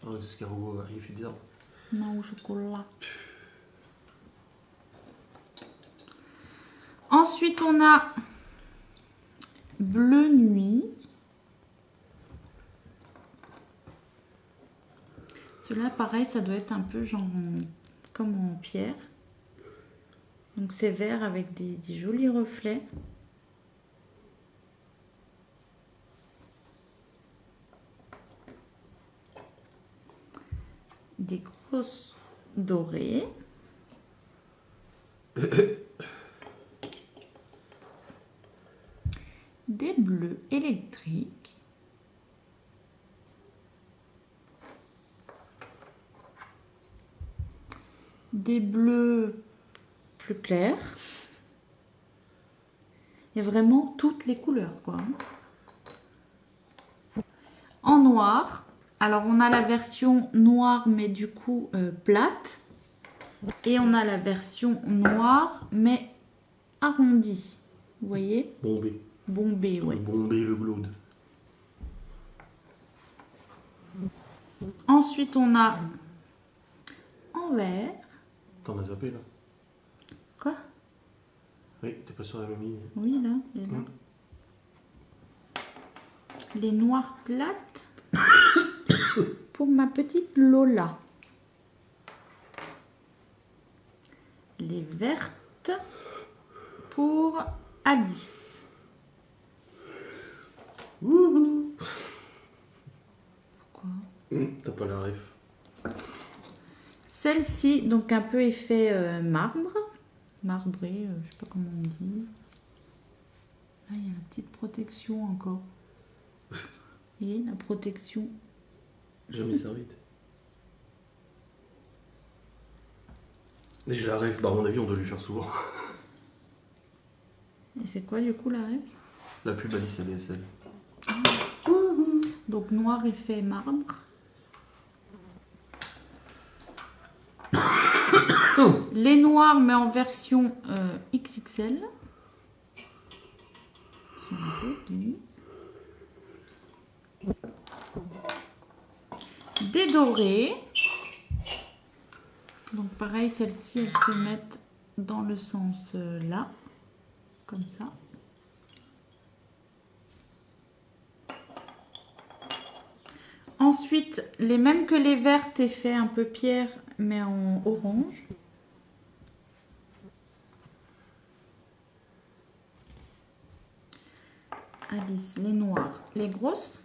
Ah, les escargots, il fait des arbres. Non, au chocolat. Ensuite, on a bleu nuit. Celui-là, pareil, ça doit être un peu genre comme en pierre. Donc c'est vert avec des jolis reflets. Des grosses dorées. Des bleus électriques. des bleus plus clairs. Il y a vraiment toutes les couleurs, quoi. En noir. Alors, on a la version noire, mais du coup plate. Et on a la version noire, mais arrondie. Vous voyez? Bombé. Bombé, ouais. Bombé le glaude. Ensuite, on a en vert. T'en as zappé là? Quoi? Oui, t'es pas sur la même ligne. Oui, là. Et là. Les noirs plates pour ma petite Lola. Les vertes pour Alice. Wouhou! Pourquoi? T'as pas la ref. Celle-ci, donc un peu effet marbre. Marbré, je sais pas comment on dit. Ah, il y a la petite protection encore. Et la protection. Jamais servi. Et j'ai la ref, bah à mon avis on doit lui faire souvent. Et c'est quoi du coup la rêve? La pub Alice ADSL. Donc noir effet marbre. Les noirs mais en version XXL. Ils sont jolis. Des dorés. Donc pareil, celles-ci elles se mettent dans le sens là, comme ça. Ensuite, les mêmes que les vertes, effet un peu pierre mais en orange. Alice, les noirs, les grosses.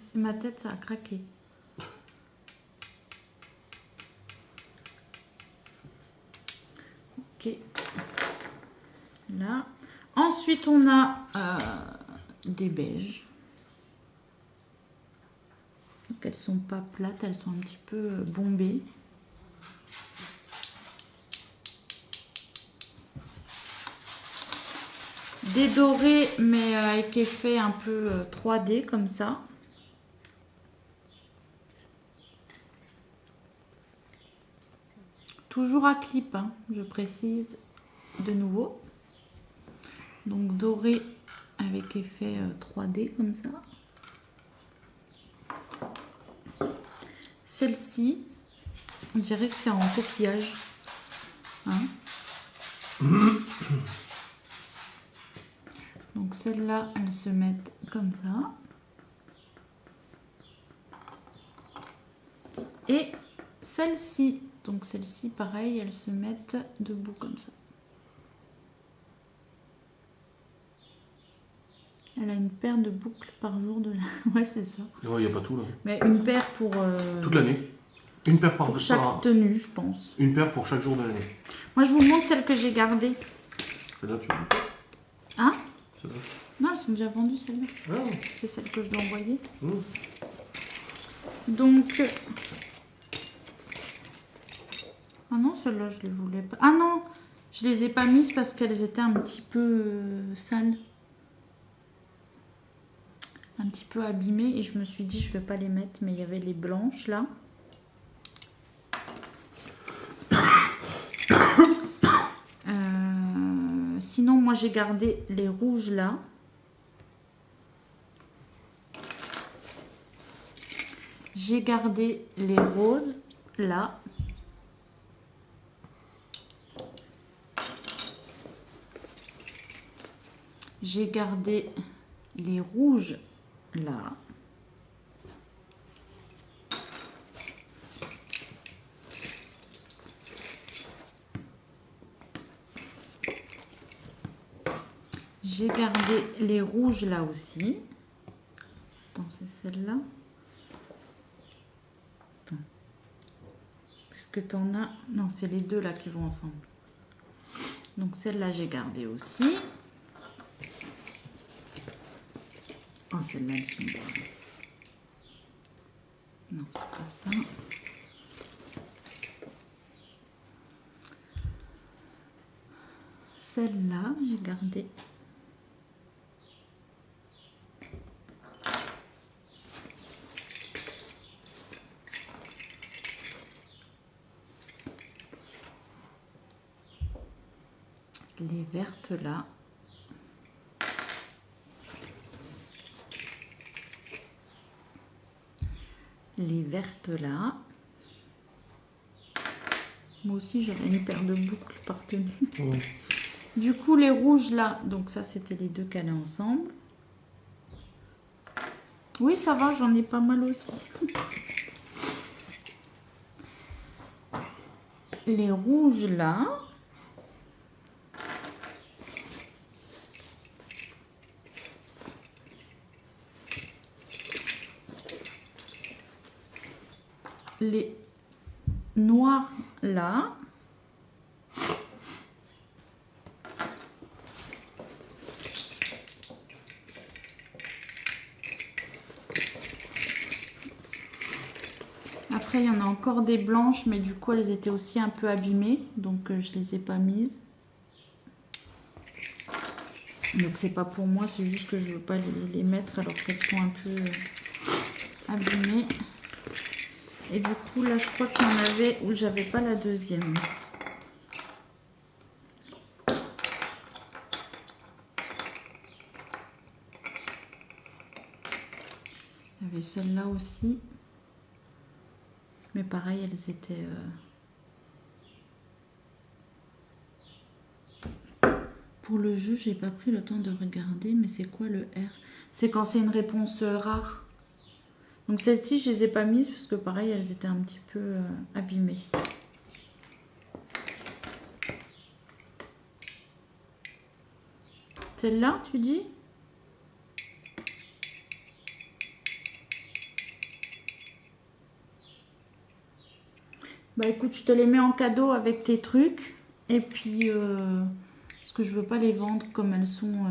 C'est ma tête, ça a craqué. Ok. Là. Ensuite, on a des beiges. Donc, elles sont pas plates, elles sont un petit peu bombées. Des dorés, mais avec effet un peu 3D comme ça. Toujours à clip, hein, je précise de nouveau. Donc doré avec effet 3D comme ça. Celle-ci, on dirait que c'est en coquillage. Hein. Donc celles-là, elles se mettent comme ça. Et celle-ci, donc celle-ci pareil, elles se mettent debout comme ça. Elle a une paire de boucles par jour de la... Ouais, c'est ça. Ouais, il n'y a pas tout là. Mais une paire pour... Toute l'année. Une paire par pour chaque tenue, je pense. Une paire pour chaque jour de l'année. Moi, je vous montre celle que j'ai gardée. Celle-là, tu veux? Hein? Celle-là. Non, elles sont déjà vendues, celles-là. Ah. C'est celle que je dois envoyer. Mmh. Donc... Ah non, celles-là, je les voulais pas. Ah non, je les ai pas mises parce qu'elles étaient un petit peu sales. Un petit peu abîmées. Et je me suis dit, je vais pas les mettre. Mais il y avait les blanches, là. Sinon, moi, j'ai gardé les rouges, là. J'ai gardé les roses, là. J'ai gardé les rouges, là. J'ai gardé les rouges, là aussi. Attends, c'est celle-là. Attends. Parce que t'en as... Non, c'est les deux, là, qui vont ensemble. Donc, celle-là, j'ai gardé aussi. Oh, celle-là, elles sont bonnes. Non, c'est pas ça. Celle-là, j'ai gardé. Les vertes là. Les vertes là. Moi aussi j'avais une paire de boucles par tenue. Mmh. Du coup les rouges là, donc ça c'était les deux calés ensemble. Oui ça va, j'en ai pas mal aussi. Les rouges là. Les noirs là. Après il y en a encore des blanches mais du coup elles étaient aussi un peu abîmées donc je les ai pas mises. Donc c'est pas pour moi, c'est juste que je veux pas les mettre alors qu'elles sont un peu abîmées. Et du coup là je crois qu'il y en avait où j'avais pas la deuxième. Il y avait celle-là aussi. Mais pareil, elles étaient... Pour le jeu, j'ai pas pris le temps de regarder, mais c'est quoi le R? C'est quand c'est une réponse rare. Donc celles-ci, je les ai pas mises parce que pareil, elles étaient un petit peu abîmées. Celle-là, tu dis? Bah écoute, je te les mets en cadeau avec tes trucs. Et puis, parce que je veux pas les vendre comme elles sont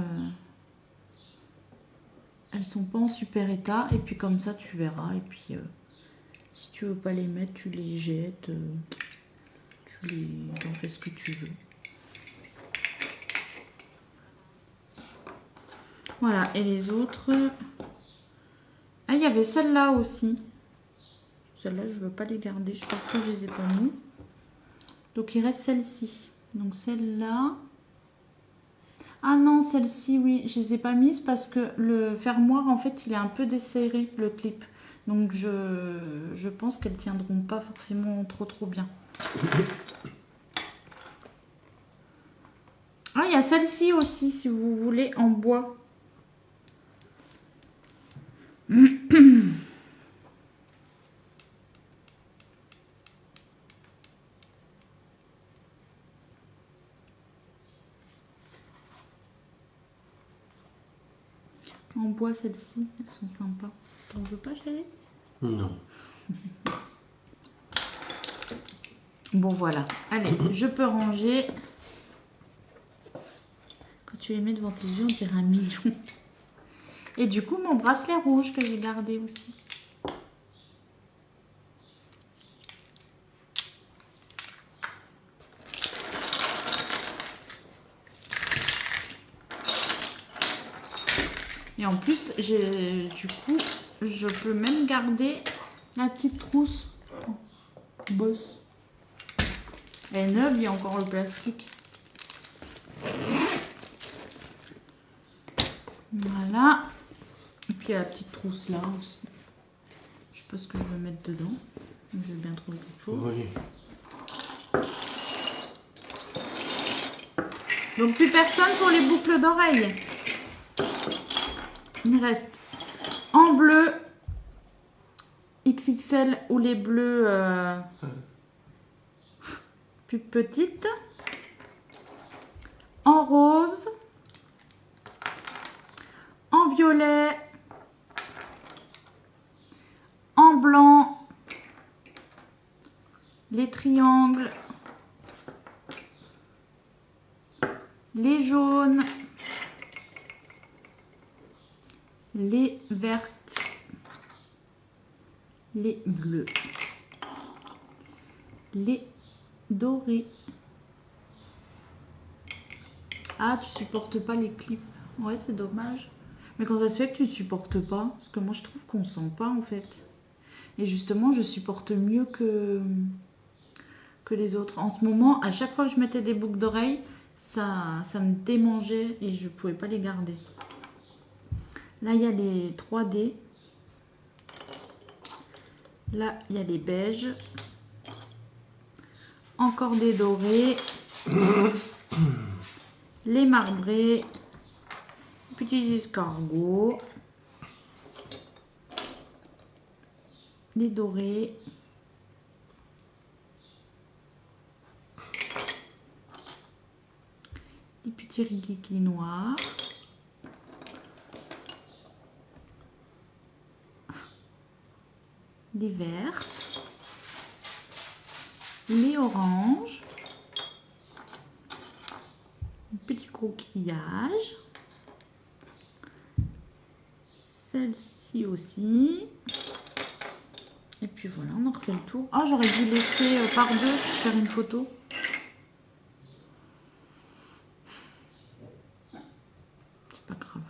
pas en super état. Et puis comme ça, tu verras. Et puis, si tu veux pas les mettre, tu les jettes. T'en fais ce que tu veux. Voilà, et les autres... Ah, il y avait celle-là aussi. Celle-là, je veux pas les garder. Je crois que je les ai pas mises. Donc, il reste celle-ci. Donc, celle-là... Ah non, celle-ci, oui, je les ai pas mises parce que le fermoir, en fait, il est un peu desserré, le clip. Donc, je pense qu'elles tiendront pas forcément trop bien. Ah, il y a celle-ci aussi, si vous voulez, en bois. En bois, celles-ci, elles sont sympas. T'en veux pas, chérie? Non. Bon, voilà. Allez, je peux ranger. Quand tu les mets devant tes yeux, on dirait un million. Et du coup, mon bracelet rouge que j'ai gardé aussi. Et en plus, du coup, je peux même garder la petite trousse. Boss. Elle est neuve, il y a encore le plastique. Voilà. Et puis il y a la petite trousse là aussi. Je sais pas ce que je veux mettre dedans. Je vais bien trouver quelque chose. Oui. Donc plus personne pour les boucles d'oreilles. Il reste en bleu XXL ou les bleus plus petites. En rose. En violet. En blanc. Les triangles. Les jaunes. Les vertes, les bleus, les dorés. Ah, tu supportes pas les clips. Ouais, c'est dommage. Mais quand ça se fait que tu supportes pas, parce que moi je trouve qu'on sent pas en fait. Et justement, je supporte mieux que les autres. En ce moment, à chaque fois que je mettais des boucles d'oreilles, ça me démangeait et je pouvais pas les garder. Là, il y a les 3D. Là, il y a les beiges. Encore des dorés. Les marbrés. Petits escargots. Les dorés. Des petits rikiki noirs. Des verts. Les oranges. Petit coquillage. Celle-ci aussi. Et puis voilà, on en refait le tour. Ah, j'aurais dû laisser par deux pour faire une photo. C'est pas grave.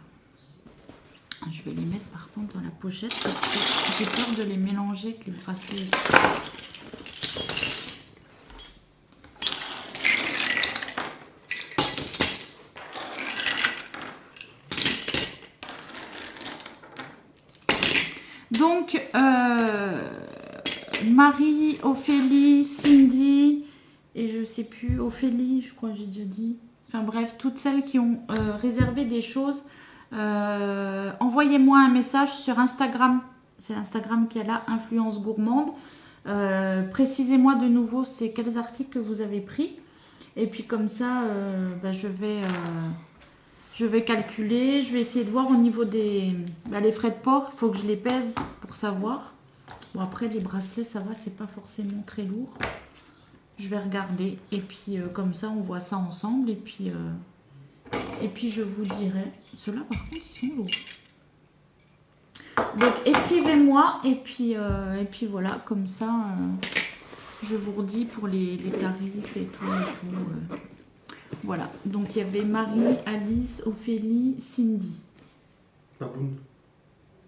Je vais les mettre par contre dans la pochette parce que j'ai peur de les mélanger avec les bracelets. Donc, Marie, Ophélie, Cindy, et je sais plus, Ophélie, je crois que j'ai déjà dit. Enfin bref, toutes celles qui ont réservé des choses, envoyez-moi un message sur Instagram. C'est l'Instagram qui a là, Influence Gourmande. Précisez-moi de nouveau c'est quels articles que vous avez pris. Et puis comme ça, je vais calculer, je vais essayer de voir au niveau des les frais de port, il faut que je les pèse pour savoir. Bon après les bracelets ça va, c'est pas forcément très lourd. Je vais regarder et puis comme ça on voit ça ensemble et puis je vous dirai. Ceux-là par contre ils sont lourds. Donc écrivez-moi et puis voilà, comme ça je vous redis pour les tarifs et tout. Voilà, donc il y avait Marie, Alice, Ophélie, Cindy. Baboune.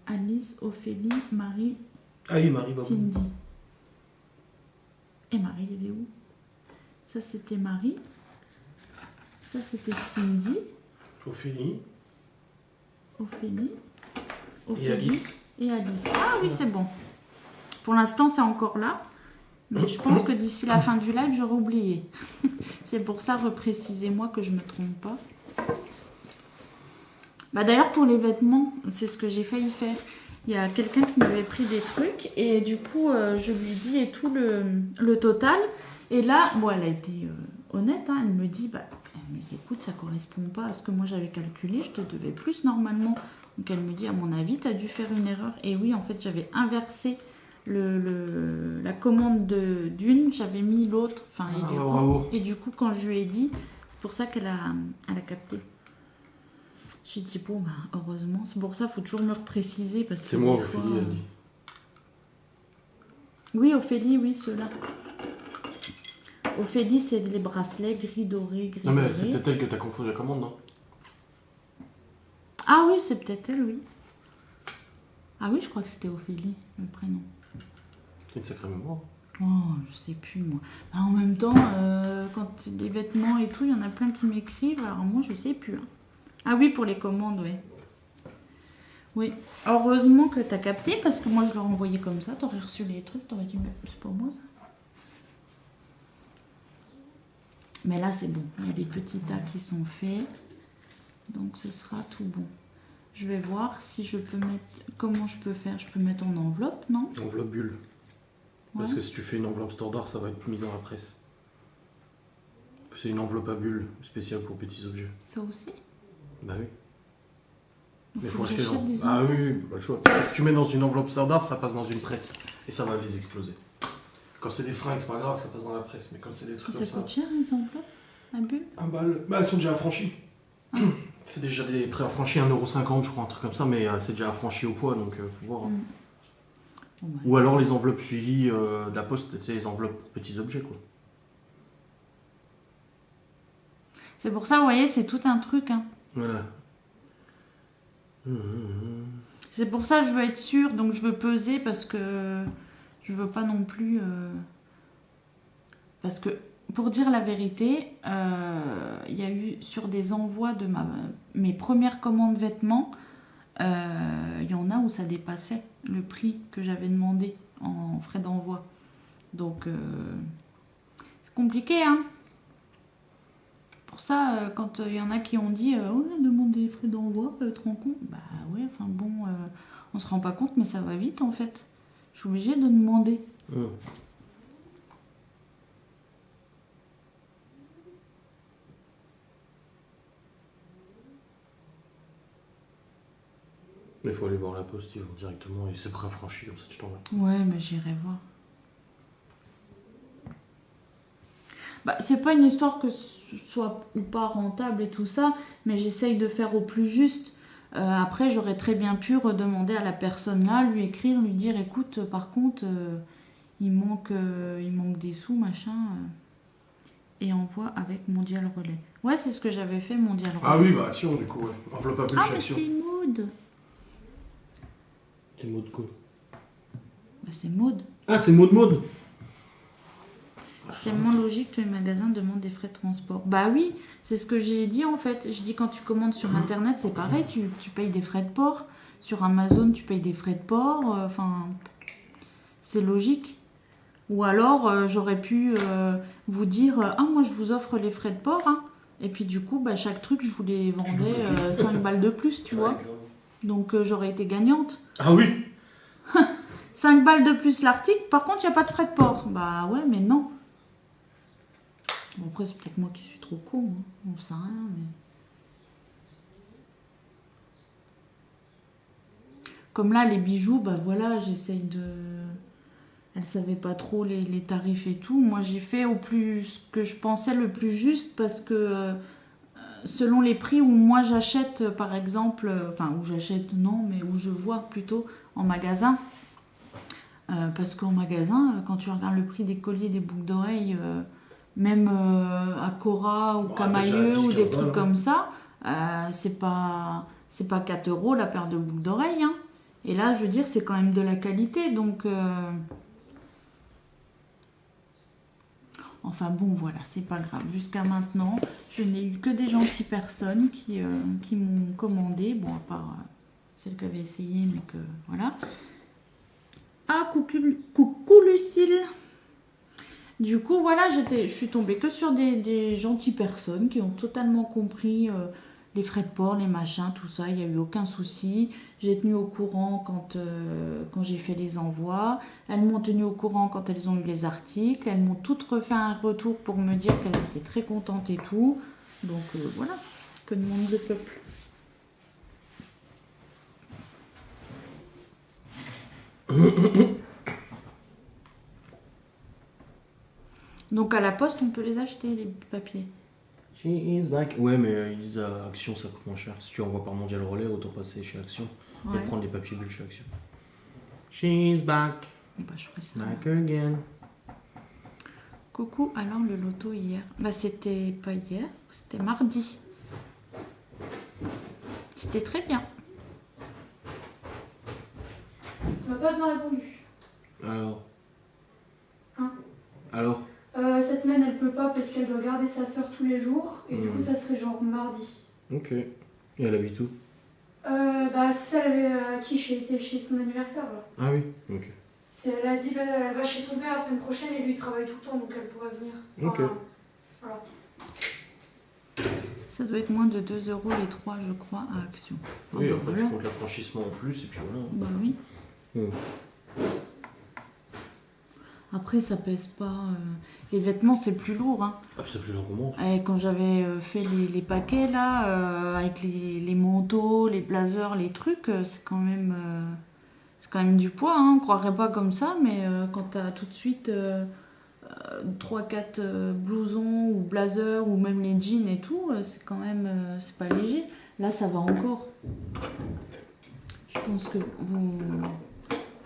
Alice, Ophélie, Marie, Ah oui, Marie Baboune. Cindy. Et Marie, elle est où? Ça c'était Marie. Ça c'était Cindy. Ophélie. Ophélie. Et Alice. Et Alice. Ah oui, c'est bon. Pour l'instant, c'est encore là. Mais je pense que d'ici la fin du live, j'aurai oublié. C'est pour ça, reprécisez-moi que je ne me trompe pas. D'ailleurs, pour les vêtements, c'est ce que j'ai failli faire. Il y a quelqu'un qui m'avait pris des trucs. Et du coup, je lui dis et tout le total. Et là, bon, elle a été honnête. Hein, elle me dit, écoute, ça ne correspond pas à ce que moi j'avais calculé. Je te devais plus normalement. Donc elle me dit, à mon avis, tu as dû faire une erreur. Et oui, en fait, j'avais inversé la commande d'une, j'avais mis l'autre. Enfin, et du coup, quand je lui ai dit, c'est pour ça qu'elle a capté. J'ai dit, bon, heureusement. C'est pour ça, il faut toujours me repréciser. Parce que c'est moi, fois, Ophélie, elle dit. Oui, Ophélie, oui, ceux-là. Ophélie, c'est les bracelets gris doré, gris Non, mais doré. c'est peut-être elle que t'as confondu la commande, non? Ah oui, c'est peut-être elle, oui. Ah oui, je crois que c'était Ophélie, le prénom. C'est une sacrée mémoire. Oh, je sais plus, moi. En même temps, quand les vêtements et tout, il y en a plein qui m'écrivent, alors moi, je sais plus. Hein. Ah oui, pour les commandes, oui. Oui. Heureusement que t'as capté, parce que moi, je leur envoyais comme ça. T'aurais reçu les trucs, t'aurais dit, mais c'est pas moi, ça. Mais là, c'est bon. Il y a des petits tas qui sont faits. Donc, ce sera tout bon. Je vais voir si je peux mettre... Comment je peux faire? Je peux mettre en enveloppe, non? Enveloppe bulle. Ouais. Parce que si tu fais une enveloppe standard, ça va être mis dans la presse. C'est une enveloppe à bulles spéciale pour petits objets. Ça aussi? Bah oui. Donc, Mais faut faut que acheter j'achète des Ah enveloppes. oui, pas le choix. Si tu mets dans une enveloppe standard, ça passe dans une presse. Et ça va les exploser. Quand c'est des fringues, c'est pas grave, ça passe dans la presse. Mais quand c'est des trucs Ça comme ça... coûte cher, les enveloppes à bulles? Un balle. Bah, elles sont déjà affranchies. Ah. C'est déjà des prix affranchis, 1,50 €, je crois, un truc comme ça. Mais c'est déjà affranchi au poids, donc faut voir. Oh, ouais. Ou alors les enveloppes suivies de la poste, c'est les enveloppes pour petits objets, quoi. C'est pour ça, vous voyez, c'est tout un truc. Hein. Voilà. C'est pour ça que je veux être sûre, donc je veux peser parce que je veux pas non plus... Parce que, pour dire la vérité, il y a eu sur des envois de mes premières commandes vêtements, il y en a où ça dépassait le prix que j'avais demandé en frais d'envoi. Donc, c'est compliqué, hein. Pour ça, quand il y en a qui ont dit ouais, demande des frais d'envoi, tu te rends compte? Bah ouais, enfin bon, on se rend pas compte, mais ça va vite en fait. Je suis obligée de demander. Mais il faut aller voir la poste, ils vont directement, et c'est préaffranchi, comme ça tu t'en vas. Ouais, mais j'irai voir. Bah, c'est pas une histoire que ce soit ou pas rentable et tout ça, mais j'essaye de faire au plus juste. Après, j'aurais très bien pu redemander à la personne là, lui écrire, lui dire écoute, par contre, il manque des sous, machin, et envoie avec Mondial Relais. Ouais, c'est ce que j'avais fait, Mondial Relais. Ah oui, bah action du coup, ouais. Enveloppe à plus Ah, chez mais Action. c'est Maud. C'est Maud quoi? Bah, c'est Maud. Ah, c'est Maud. C'est tellement logique que les magasins demandent des frais de transport. Bah oui, c'est ce que j'ai dit en fait. Je dis quand tu commandes sur internet, c'est pareil, tu payes des frais de port. Sur Amazon, tu payes des frais de port. Enfin, c'est logique. Ou alors, j'aurais pu vous dire ah, moi je vous offre les frais de port. Hein. Et puis du coup, bah, chaque truc, je vous les vendais 5 balles de plus, tu vois. Grave. Donc j'aurais été gagnante. Ah oui. 5 balles de plus l'article, par contre, il n'y a pas de frais de port. Bah ouais, mais non. Bon, après, c'est peut-être moi qui suis trop con, hein. On sait rien, mais... Comme là, les bijoux, bah voilà, j'essaye de... Elle savait pas trop les tarifs et tout. Moi, j'ai fait au plus ce que je pensais le plus juste parce que selon les prix où moi j'achète, par exemple, enfin, où j'achète, non, mais où je vois plutôt en magasin. Parce qu'en magasin, quand tu regardes le prix des colliers, des boucles d'oreilles... même à Cora ou Camailleux ou des trucs comme ça, c'est pas 4 € la paire de boucles d'oreilles. Hein. Et là, je veux dire, c'est quand même de la qualité. Donc, enfin bon, voilà, c'est pas grave. Jusqu'à maintenant, je n'ai eu que des gentilles personnes qui m'ont commandé. Bon, à part celle qui avait essayé, mais que voilà. Ah, coucou Lucille! Du coup, voilà, je suis tombée que sur des gentilles personnes qui ont totalement compris les frais de port, les machins, tout ça. Il n'y a eu aucun souci. J'ai tenu au courant quand j'ai fait les envois. Elles m'ont tenu au courant quand elles ont eu les articles. Elles m'ont toutes refait un retour pour me dire qu'elles étaient très contentes et tout. Donc voilà, que demande le peuple. Donc à la poste, on peut les acheter, les papiers. She is back. Ouais, mais ils disent à Action, ça coûte moins cher. Si tu envoies par Mondial Relais, autant passer chez Action et prendre les papiers bulles chez Action. She is back. Bah, je ferai ça. Back again. Coucou, alors le loto hier. Bah c'était pas hier, c'était mardi. C'était très bien. Tu m'as pas bien répondu. Alors. Hein? Alors. Cette semaine, elle peut pas parce qu'elle doit garder sa soeur tous les jours. Et du coup, ça serait genre mardi. Ok. Et elle habite où? Bah, c'est celle qui était chez son anniversaire. Là. Ah oui. Ok. Elle a dit bah, elle va chez son père la semaine prochaine et lui il travaille tout le temps donc elle pourrait venir. Enfin, Ok. Voilà. Ça doit être moins de 2 € les 3, je crois, à Action. Oui, bah, après voilà. tu comptes l'affranchissement en plus et puis voilà. Bah oui. Mm. Après, ça pèse pas. Les vêtements, c'est plus lourd. Hein. Ah, c'est plus encombrant. Et quand j'avais fait les paquets, là, avec les manteaux, les blazers, les trucs, c'est quand même du poids. Hein. On croirait pas comme ça, mais quand t'as tout de suite 3-4 blousons ou blazers ou même les jeans et tout, c'est quand même c'est pas léger. Là, ça va encore. Je pense que vous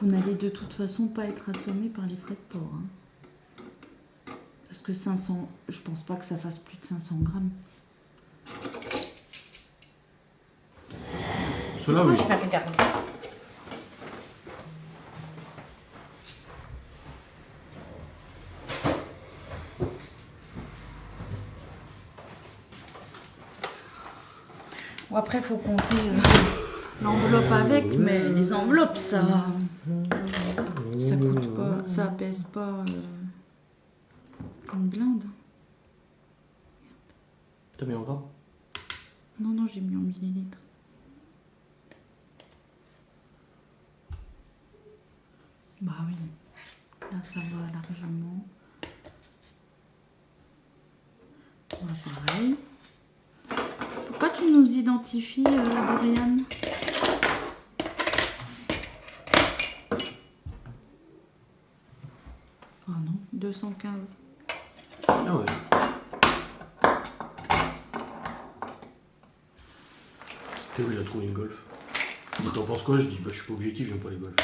Vous n'allez de toute façon pas être assommé par les frais de port. Hein. Parce que 500, je pense pas que ça fasse plus de 500 grammes. Cela, oui. Je vais regarder. Bon, après, il faut compter l'enveloppe avec, mais les enveloppes, ça coûte pas, ça pèse pas une blinde. T'as mis en gras? Non, non, j'ai mis en millilitres. Bah oui, là ça va largement. Bah, pareil. Pourquoi tu nous identifies, Dorian? Ah non, 215. Ah ouais. Théo, il a trouvé une golf. T'en penses quoi? Je dis, bah je suis pas objectif, j'aime pas les golfs.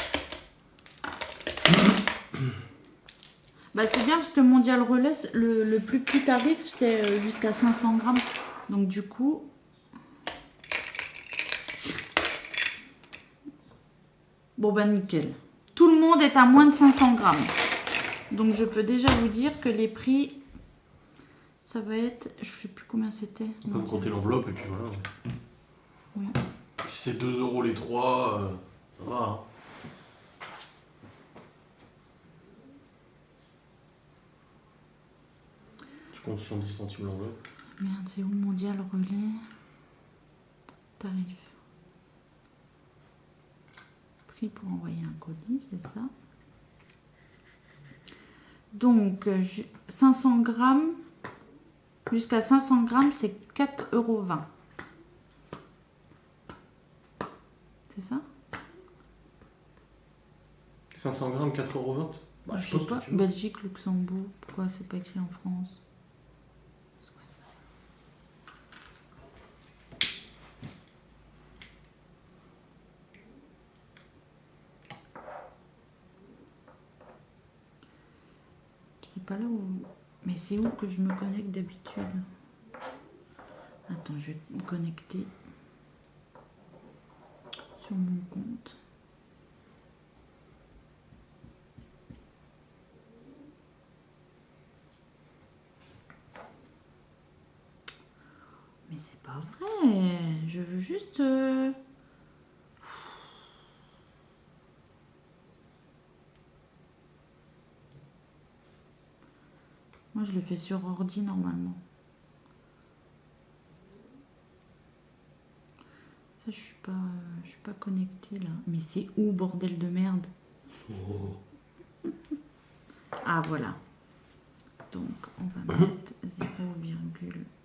Bah c'est bien parce que Mondial Relais, le plus petit tarif, c'est jusqu'à 500 grammes. Donc du coup... Bon bah nickel. Tout le monde est à moins de 500 grammes. Donc je peux déjà vous dire que les prix, ça va être... Je sais plus combien c'était. On peut compter l'enveloppe et puis voilà. Oui. Si c'est 2 € les 3, ça va. Hein. Je compte 70 centimes l'enveloppe. Merde, c'est où Mondial Relais? Tarif. Prix pour envoyer un colis, c'est ça. Donc, 500 grammes, jusqu'à 500 grammes, c'est 4,20 €. C'est ça? 500 grammes, 4,20 €. Bah, Je sais pas. Belgique, Luxembourg, pourquoi c'est pas écrit en France? C'est pas là où... Mais c'est où que je me connecte d'habitude? Attends, je vais me connecter sur mon compte. Mais c'est pas vrai. Je veux juste... Moi, je le fais sur ordi normalement. Ça, je suis pas connectée là. Mais c'est où, bordel de merde? Oh. Ah, voilà. Donc, on va mettre 0,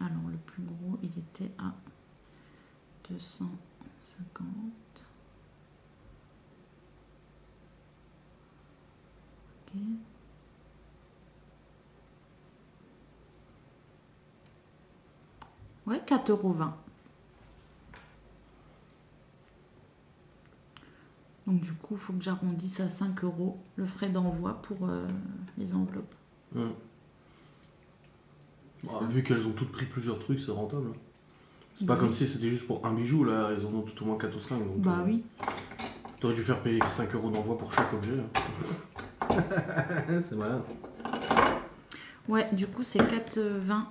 alors, le plus gros, il était à 250. Ok. Ouais, 4,20 €. Donc du coup, il faut que j'arrondisse à 5 € le frais d'envoi pour les enveloppes. Bah, vu qu'elles ont toutes pris plusieurs trucs, c'est rentable. Hein. C'est pas comme si c'était juste pour un bijou, là, ils en ont tout au moins 4 ou 5. Donc, bah oui. T'aurais dû faire payer 5 € d'envoi pour chaque objet. C'est malin. Ouais, du coup, c'est 4,20 €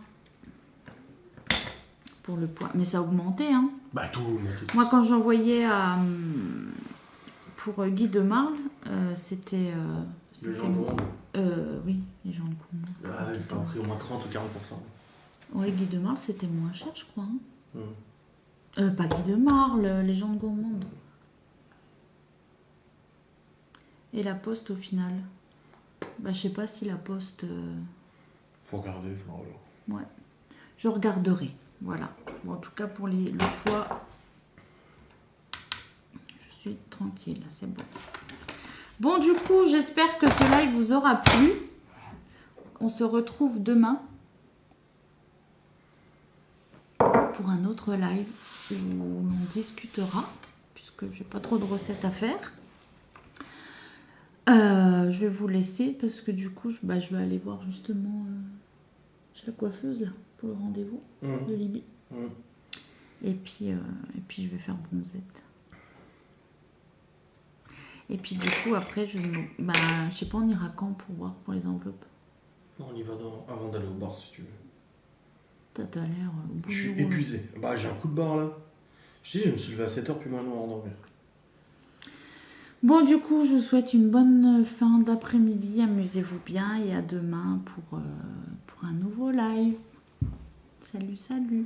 pour le poids. Mais ça a augmenté, hein. Bah tout augmenté. Moi, quand j'envoyais pour Guy de Marle, c'était... Les gens de Gondes. Oui, les gens de Gondes. Ah, ils ont pris au moins 30 ou 40%. Ouais, Guy de Marle, c'était moins cher, je crois. Hein. Pas Guy de Marle, les gens de Gourmande. Et la poste, au final, bah, je sais pas si la poste... Faut regarder, faut regarder. Ouais, je regarderai. Voilà. Bon, en tout cas, pour le poids, je suis tranquille, c'est bon. Bon, du coup, j'espère que ce live vous aura plu. On se retrouve demain pour un autre live où l'on discutera, puisque j'ai pas trop de recettes à faire. Je vais vous laisser parce que du coup, je vais aller voir justement chez la coiffeuse là, pour le rendez-vous de Libye. Et puis je vais faire bronzette. Et puis du coup, après, je sais pas, on ira quand pour voir pour les enveloppes. Non, on y va avant d'aller au bar si tu veux. T'as l'air au bout Je suis du rouleau. épuisé. Bah, j'ai un coup de barre là. Je dis, je me suis levé à 7h puis maintenant à endormir. Bon, du coup, je vous souhaite une bonne fin d'après-midi. Amusez-vous bien et à demain pour un nouveau live. Salut, salut.